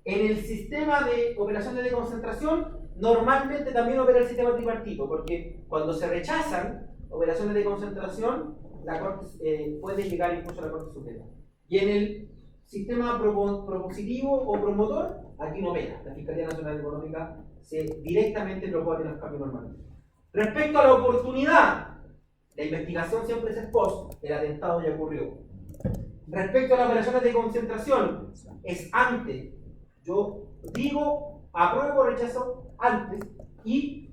En el sistema de operaciones de concentración, normalmente también opera el sistema tripartito, porque cuando se rechazan operaciones de concentración, la Corte puede llegar incluso a la Corte Suprema. Y en el sistema propositivo o promotor, aquí no opera. La Fiscalía Nacional Económica directamente propone los cambios normales. Respecto a la oportunidad, la investigación siempre es ex post, el atentado ya ocurrió. Respecto a las operaciones de concentración, es antes. Yo digo, apruebo o rechazo antes, y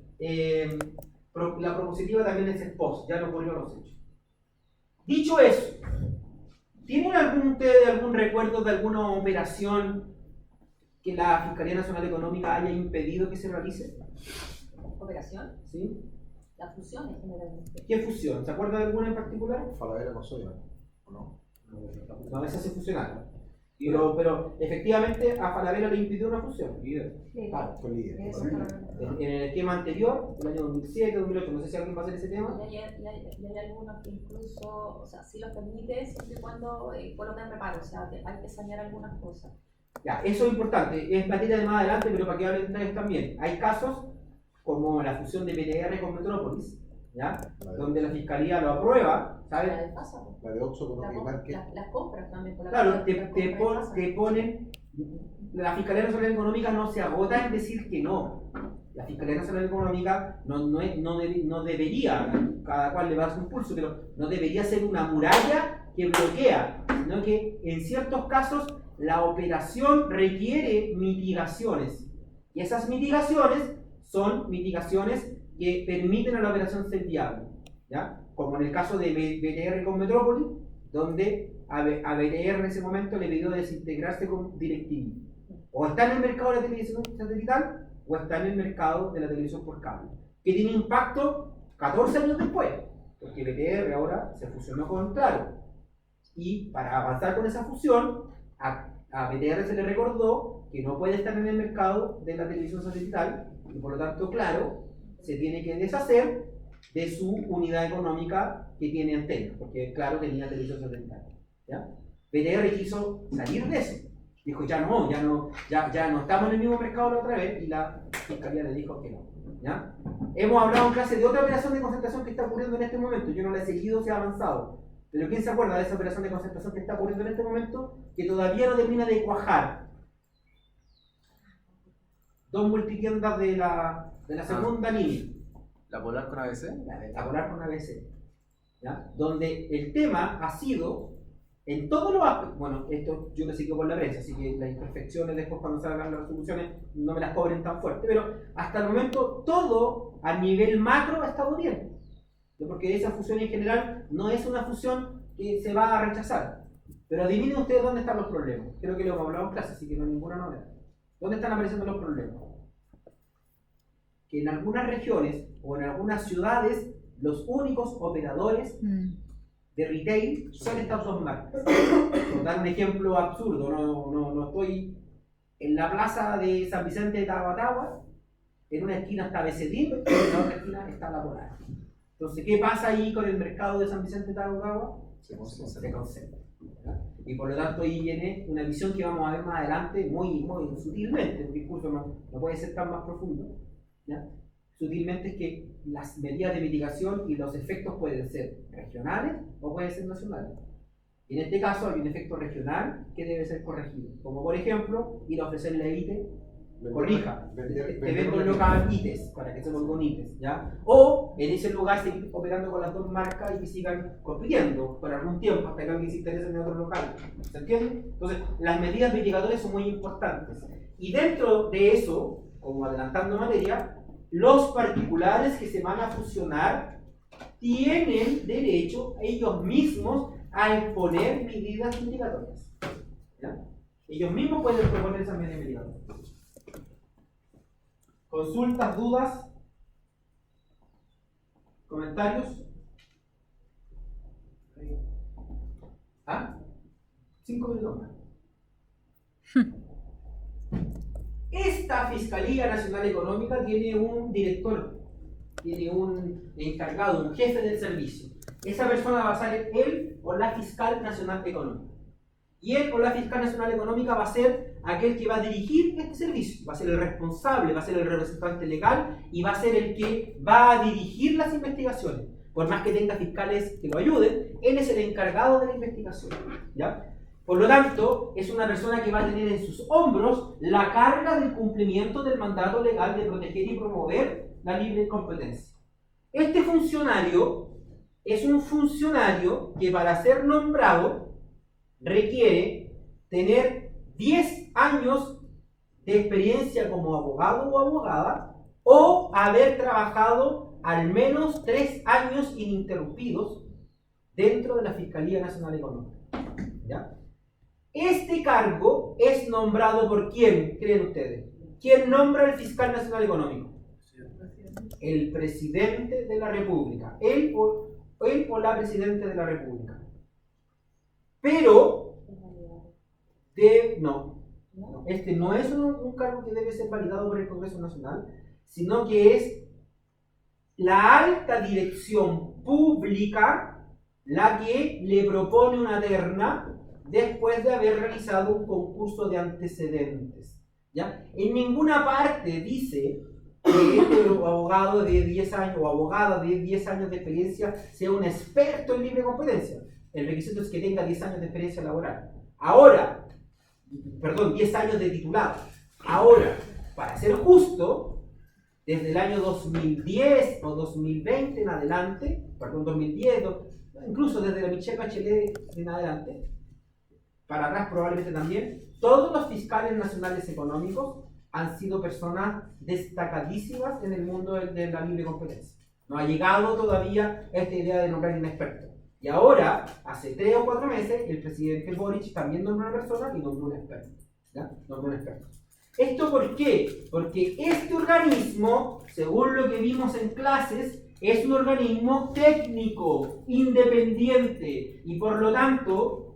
la propositiva también es ex post, ya no ocurrió los hechos. Dicho eso, ¿tienen ustedes algún recuerdo de alguna operación que la Fiscalía Nacional Económica haya impedido que se realice? ¿Operación? ¿Sí? Las fusiones generalmente. ¿Qué fusión? ¿Se acuerda de alguna en particular? Falabella con Soya, ¿o no? No, esa se fusionaron. Pero efectivamente a Falabella le impidió una fusión. Ah, fue líder. En el esquema anterior, el año 2007, 2008, no sé si alguien va a hacer ese tema. Y hay algunos que incluso, o sea, sí los permite siempre y cuando colocan reparo, o sea, hay que sanear algunas cosas. Ya, eso es importante, es materia de más adelante, pero para que hablen ustedes también. Hay casos como la fusión de PTR con Metrópolis, ¿ya? Donde la Fiscalía lo aprueba, ¿sabes? La del Pásamo. La de Oxxo con Market. Las compras también. Por la Claro, compra, te las compras del Pásamo. ponen. La Fiscalía Nacional Económica no se agota en decir que no. La Fiscalía Nacional Económica no debería, cada cual le va a dar su impulso, pero no debería ser una muralla que bloquea, sino que en ciertos casos la operación requiere mitigaciones. Y esas mitigaciones son mitigaciones que permiten a la operación ser viable, ¿ya? Como en el caso de BTR con Metrópolis, donde a BTR en ese momento le pidió desintegrarse con DirecTV. O está en el mercado de la televisión satelital o está en el mercado de la televisión por cable, que tiene impacto 14 años después, porque BTR ahora se fusionó con Claro. Y para avanzar con esa fusión, a BTR se le recordó que no puede estar en el mercado de la televisión satelital y por lo tanto, Claro, se tiene que deshacer de su unidad económica que tiene antenas, porque Claro tenía televisión satelital, ¿ya? BTR quiso salir de eso. Dijo, ya no estamos en el mismo mercado la otra vez, y la Fiscalía le dijo que no, ¿ya? Hemos hablado en clase de otra operación de concentración que está ocurriendo en este momento, yo no la he seguido, se ha avanzado, Pero ¿quién se acuerda de esa operación de concentración que está ocurriendo en este momento? Que todavía no termina de cuajar. 2 multitiendas de la segunda línea. ¿La Polar con ABC? La Polar con ABC. ¿Ya? Donde el tema ha sido, en todos los aspectos, bueno, esto yo lo sigo por la prensa, así que las imperfecciones después cuando salgan las resoluciones no me las cobren tan fuerte, pero hasta el momento todo a nivel macro ha estado bien. Porque esa fusión en general no es una fusión que se va a rechazar. Pero adivinen ustedes dónde están los problemas. Creo que lo hemos hablado en clase, así que no hay ninguna novedad. ¿Dónde están apareciendo los problemas? Que en algunas regiones o en algunas ciudades los únicos operadores de retail son estas dos marcas. Por dar un ejemplo absurdo, no estoy en la plaza de San Vicente de Tahuatahua, en una esquina está Becedín, en la otra esquina está La Polar. Entonces, ¿qué pasa ahí con el mercado de San Vicente de Tahuatahua? Se concentra. Y por lo tanto ahí viene una visión que vamos a ver más adelante muy sutilmente, porque incluso no puede ser tan más profundo. ¿Ya? Sutilmente es que las medidas de mitigación y los efectos pueden ser regionales o pueden ser nacionales. En este caso hay un efecto regional que debe ser corregido, como por ejemplo ir a ofrecerle a ITE, corrija, te vendo un local ITES para que se lo con ITES, ¿ya? O en ese lugar seguir operando con las dos marcas y que sigan compitiendo por algún tiempo hasta que alguien se interese en otro local, ¿se entiende? Entonces las medidas mitigatorias son muy importantes y dentro de eso, como adelantando materia, los particulares que se van a fusionar tienen derecho ellos mismos a imponer medidas mitigatorias, ¿ya? Ellos mismos pueden proponer esas medidas mitigatorias. ¿Consultas, dudas? ¿Comentarios? ¿Ah? 5 minutos más. Esta Fiscalía Nacional Económica tiene un director, tiene un encargado, un jefe del servicio. Esa persona va a ser él o la Fiscal Nacional Económica. Y él o la Fiscal Nacional Económica va a ser aquel que va a dirigir este servicio, va a ser el responsable, va a ser el representante legal y va a ser el que va a dirigir las investigaciones. Por más que tenga fiscales que lo ayuden, él es el encargado de la investigación, ¿ya? Por lo tanto, es una persona que va a tener en sus hombros la carga del cumplimiento del mandato legal de proteger y promover la libre competencia. Este funcionario es un funcionario que para ser nombrado requiere tener 10 años de experiencia como abogado o abogada o haber trabajado al menos 3 años ininterrumpidos dentro de la Fiscalía Nacional Económica, ¿ya? Este cargo es nombrado por ¿quién creen ustedes? ¿Quién nombra al Fiscal Nacional Económico? El Presidente de la República. Él o la Presidente de la República. Pero, este no es un cargo que debe ser validado por el Congreso Nacional, sino que es la alta dirección pública la que le propone una terna después de haber realizado un concurso de antecedentes, ¿ya? En ninguna parte dice que este abogado de 10 años o abogada de 10 años de experiencia sea un experto en libre competencia. El requisito es que tenga 10 años de experiencia laboral. Ahora, 10 años de titulado. Ahora, para ser justo, desde el año 2010 o 2020 en adelante, 2010, incluso desde la Michelle Bachelet en adelante, para atrás probablemente también, todos los fiscales nacionales económicos han sido personas destacadísimas en el mundo de la libre competencia. No ha llegado todavía esta idea de nombrar un experto. Y ahora, hace 3 o 4 meses, el presidente Boric también nombró una persona y nombró un experto, ¿ya? Nombró un experto. ¿Esto por qué? Porque este organismo, según lo que vimos en clases, es un organismo técnico, independiente, y por lo tanto,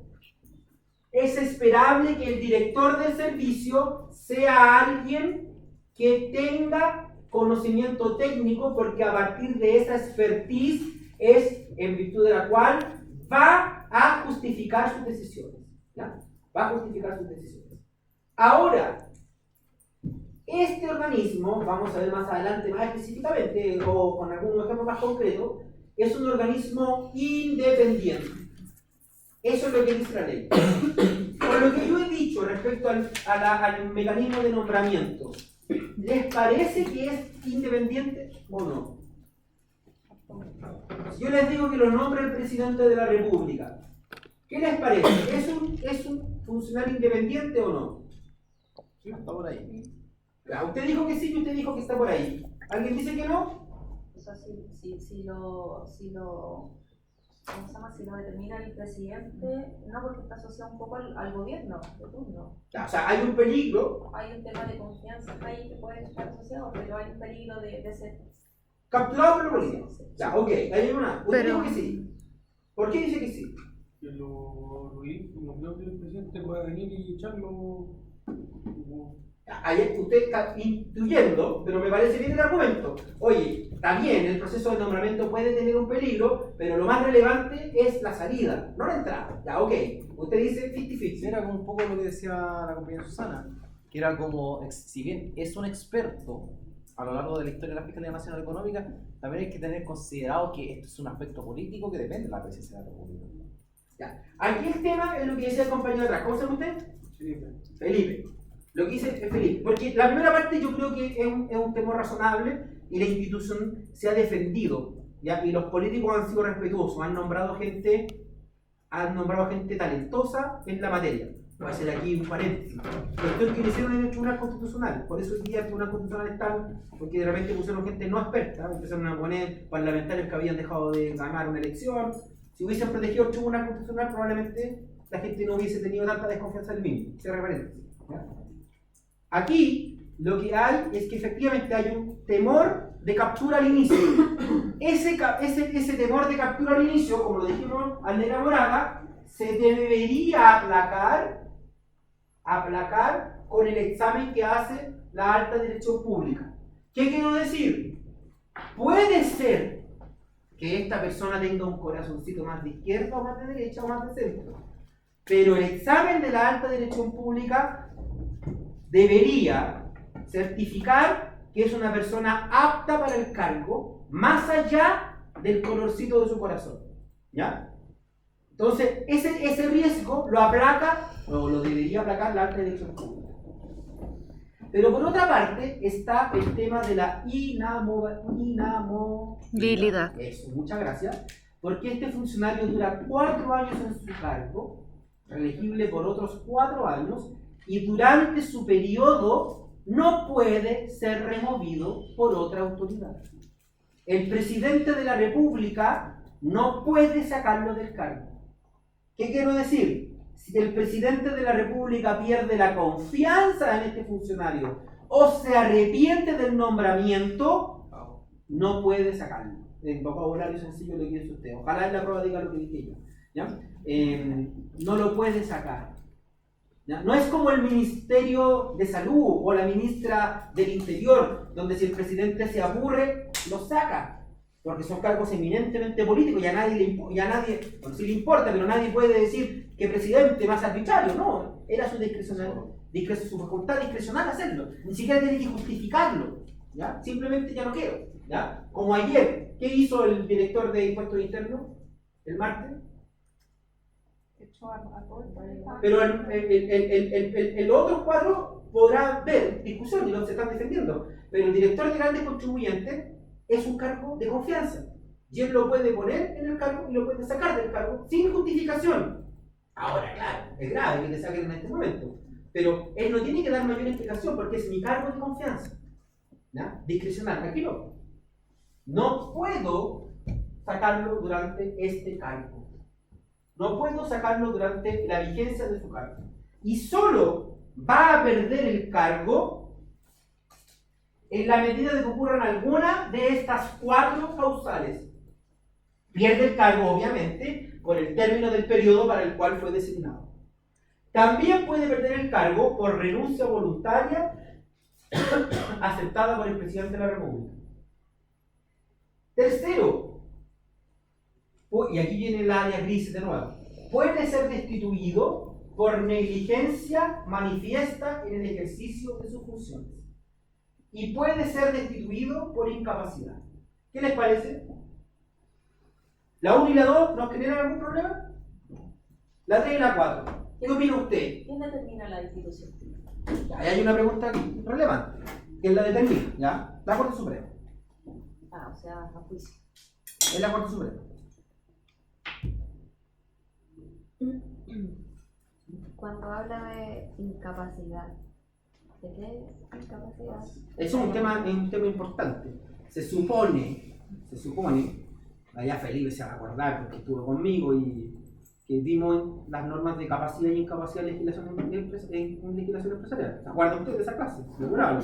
es esperable que el director del servicio sea alguien que tenga conocimiento técnico, porque a partir de esa expertise es en virtud de la cual va a justificar sus decisiones, ¿ya? Va a justificar sus decisiones. Ahora, este organismo, vamos a ver más adelante más específicamente o con algún ejemplo más concreto, es un organismo independiente. Eso es lo que dice la ley. Por lo que yo he dicho respecto al mecanismo de nombramiento, ¿les parece que es independiente o no? Si yo les digo que lo nombra el presidente de la República, ¿qué les parece? ¿Es un funcionario independiente o no? Sí, está por ahí. Usted dijo que sí y usted dijo que está por ahí. ¿Alguien dice que no? O sea, si lo ¿cómo se llama? Si lo determina el presidente, no, porque está asociado un poco al gobierno de turno. O sea, hay un peligro. Hay un tema de confianza ahí que puede estar asociado, pero hay un peligro de ser Capturado por la policía. Ya, ok, ahí hay una. Usted Pero- dijo que sí. ¿Por qué dice que sí? Que no creo que el presidente pueda venir y echarlo. Ahí usted está intuyendo, pero me parece bien el argumento. Oye, está bien, el proceso de nombramiento puede tener un peligro, pero lo más relevante es la salida, no la entrada. Ya, ok. Usted dice 50-50. Era como un poco lo que decía la compañera Susana, que era como, si bien es un experto a lo largo de la historia de la Fiscalía Nacional Económica, también hay que tener considerado que esto es un aspecto político que depende de la presidencia de la República. Ya. Aquí el tema es lo que decía el compañero atrás. ¿Cómo se llama usted? Felipe. Lo que dice Felipe. Porque la primera parte yo creo que es un temor razonable y la institución se ha defendido. ¿Ya? Y los políticos han sido respetuosos, han nombrado gente talentosa en la materia. Voy a hacer aquí un paréntesis. Esto es que lo hicieron en el Tribunal Constitucional. Por eso hoy día el Tribunal Constitucional está, porque de repente pusieron gente no experta, empezaron a poner parlamentarios que habían dejado de ganar una elección. Si hubiesen protegido el Tribunal Constitucional, probablemente la gente no hubiese tenido tanta desconfianza del mismo. Cierre paréntesis. ¿Ya? Aquí lo que hay es que efectivamente hay un temor de captura al inicio. Ese temor de captura al inicio, como lo dijimos al de la morada, se debería aplacar con el examen que hace la alta dirección pública. ¿Qué quiero decir? Puede ser que esta persona tenga un corazoncito más de izquierda o más de derecha o más de centro, pero el examen de la alta dirección pública debería certificar que es una persona apta para el cargo, más allá del colorcito de su corazón. ¿Ya? Entonces, ese riesgo lo aplaca, o lo debería aplacar la alta dirección pública. Pero por otra parte está el tema de la inamovilidad. Eso, muchas gracias. Porque este funcionario dura 4 años en su cargo, reelegible por otros 4 años, y durante su periodo no puede ser removido por otra autoridad. El presidente de la República no puede sacarlo del cargo. ¿Qué quiero decir? Si el presidente de la República pierde la confianza en este funcionario o se arrepiente del nombramiento, no puede sacarlo. En vocabulario sencillo lo que dice usted. Ojalá en la prueba diga lo que dije yo. ¿Ya? No lo puede sacar. ¿Ya? No es como el Ministerio de Salud o la ministra del Interior, donde si el presidente se aburre, lo saca. Porque son cargos eminentemente políticos y a nadie bueno, sí le importa, pero nadie puede decir que presidente más arbitrario. No, era su su facultad discrecional hacerlo. Ni siquiera tiene que justificarlo. ¿Ya? Simplemente ya no quiero. ¿Ya? Como ayer, ¿qué hizo el director de Impuestos Internos el martes? Pero el otro cuadro podrá ver discusión y no se están defendiendo. Pero el director de grandes contribuyentes es un cargo de confianza. Y él lo puede poner en el cargo y lo puede sacar del cargo sin justificación. Ahora, claro, es grave que te saquen en este momento. Pero él no tiene que dar mayor explicación porque es mi cargo de confianza. ¿Ya? Discrecional, aquí no. No puedo sacarlo durante este cargo. No puedo sacarlo durante la vigencia de su cargo. Y solo va a perder el cargo en la medida de que ocurran alguna de estas 4 causales. Pierde el cargo, obviamente, por el término del periodo para el cual fue designado. También puede perder el cargo por renuncia voluntaria aceptada por el presidente de la República. Tercero, y aquí viene el área gris de nuevo, puede ser destituido por negligencia manifiesta en el ejercicio de sus funciones. Y puede ser destituido por incapacidad. ¿Qué les parece? ¿La 1 y la 2 nos generan algún problema? La 3 y la 4. ¿Qué opina usted? ¿Quién determina la institución? Ahí hay una pregunta relevante. ¿Quién la determina? ¿Ya? La Corte Suprema. Ah, o sea, a juicio. Es la Corte Suprema. Cuando habla de incapacidad, ¿de qué incapacidad? Eso es un tema importante. Se supone, allá Felipe se va a acordar porque estuvo conmigo y que vimos las normas de capacidad y incapacidad en legislación empresarial. ¿Se acuerdan ustedes de esa clase? Seguro.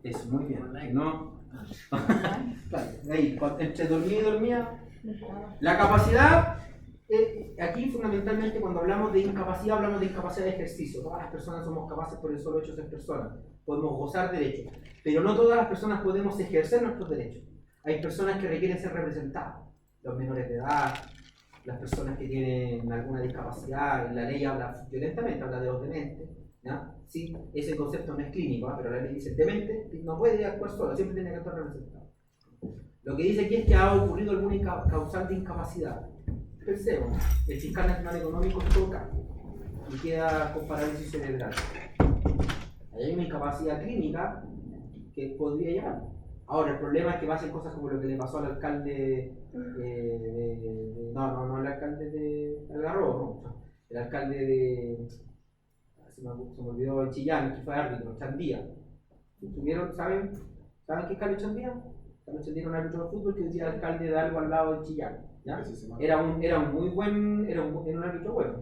Eso, muy bien. ¿No? Claro, ahí, entre dormía y dormía. La capacidad, aquí fundamentalmente cuando hablamos de incapacidad de ejercicio. Todas las personas somos capaces por el solo hecho de ser personas. Podemos gozar derechos, pero no todas las personas podemos ejercer nuestros derechos. Hay personas que requieren ser representadas, los menores de edad, las personas que tienen alguna discapacidad. La ley habla violentamente, habla de los dementes. ¿Ya? Sí, ese concepto no es clínico, pero la ley dice demente no puede actuar solo, siempre tiene que actuar representado. Lo que dice aquí es que ha ocurrido alguna causal de incapacidad. Pensemos, el fiscal nacional económico toca y queda con parálisis cerebral. Ahí hay una incapacidad clínica que podría llegar. Ahora, el problema es que pasen cosas como lo que le pasó al alcalde no el alcalde de Algarrobo, no, el alcalde de, se me olvidó, en Chillán, que fue árbitro, Chandía. ¿Saben qué es Carlos Chandía? Carlos Chandía era un árbitro de fútbol que decía alcalde de algo al lado de Chillán. ¿Ya? Era un muy buen, era un árbitro bueno.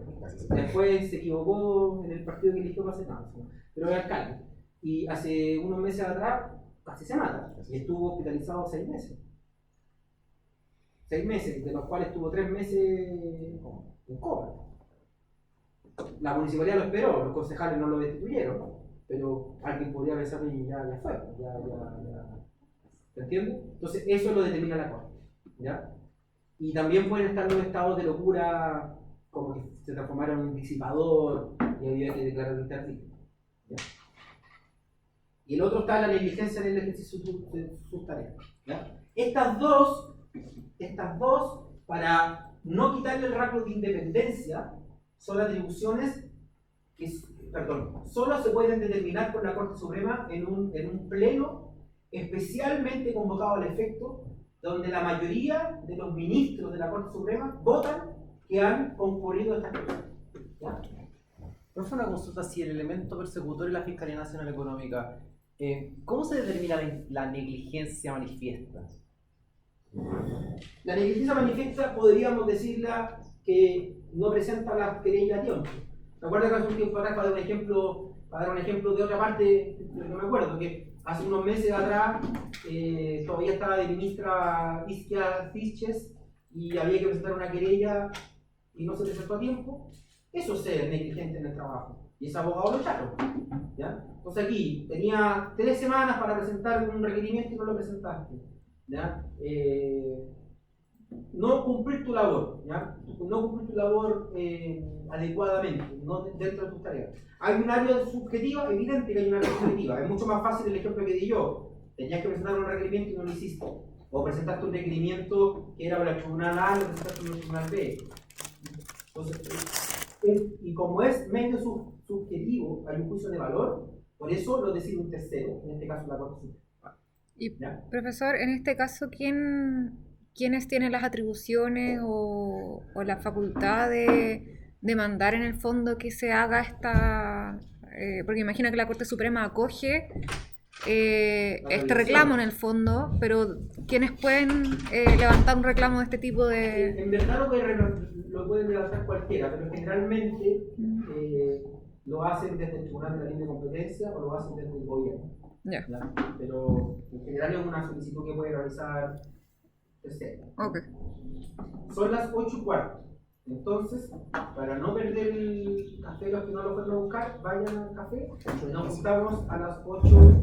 Después se equivocó en el partido que eligió para Senado, pero era alcalde. Y hace unos meses atrás casi se mata y estuvo hospitalizado 6 meses. 6 meses, de los cuales estuvo 3 meses en coma. La municipalidad lo esperó, los concejales no lo destituyeron, pero alguien podría pensar que ya fue. ¿Se entiende? Entonces eso lo determina la Corte. ¿Ya? Y también pueden estar los estados de locura, como que se transformaron en un disipador y había que declarar interdicto. ¿Ya? Y el otro está la negligencia en el ejercicio de sus tareas. ¿Ya? Estas dos, para no quitarle el rango de independencia, son atribuciones que, solo se pueden determinar por la Corte Suprema en un pleno especialmente convocado al efecto, donde la mayoría de los ministros de la Corte Suprema votan que han concurrido a estas cosas. ¿Ya? Pero fue una consulta si el elemento persecutorio de la Fiscalía Nacional Económica, ¿cómo se determina la negligencia manifiesta? La negligencia manifiesta podríamos decirla que no presenta la querella a tiempo. Recuerda que hace un tiempo atrás, para dar un ejemplo de otra parte, de lo que me acuerdo, que hace unos meses atrás todavía estaba de ministra Isquia Fisches y había que presentar una querella y no se presentó a tiempo. Eso es ser negligente en el trabajo. Y ese abogado lo echaron. ¿Ya? Entonces aquí tenía 3 semanas para presentar un requerimiento y no lo presentaste. ¿Ya? No cumplir tu labor, ¿ya? No cumplir tu labor adecuadamente, no dentro de tus tareas. Hay un área subjetiva, evidente que hay un área subjetiva. Es mucho más fácil el ejemplo que di yo. Tenías que presentar un requerimiento y no lo hiciste. O presentaste un requerimiento que era para el tribunal A y lo presentaste en el tribunal B. Entonces, y como es medio subjetivo, hay un juicio de valor, por eso lo decide un tercero, en este caso la Corte Suprema. Y, ¿Ya? profesor, en este caso, ¿quiénes tienen las atribuciones o la facultad de mandar en el fondo que se haga esta... porque imagino que la Corte Suprema acoge este reclamo en el fondo, pero ¿quiénes pueden levantar un reclamo de este tipo de...? En verdad lo pueden levantar cualquiera, pero generalmente lo hacen desde el Tribunal de la Libre Competencia o lo hacen desde el gobierno. Ya. ¿Ya? Pero en general es una solicitud que puede realizar tercero. Ok. Son las 8:15. Entonces, para no perder el café, los que no lo fueron a buscar, vayan al café. Nos juntamos a las 8.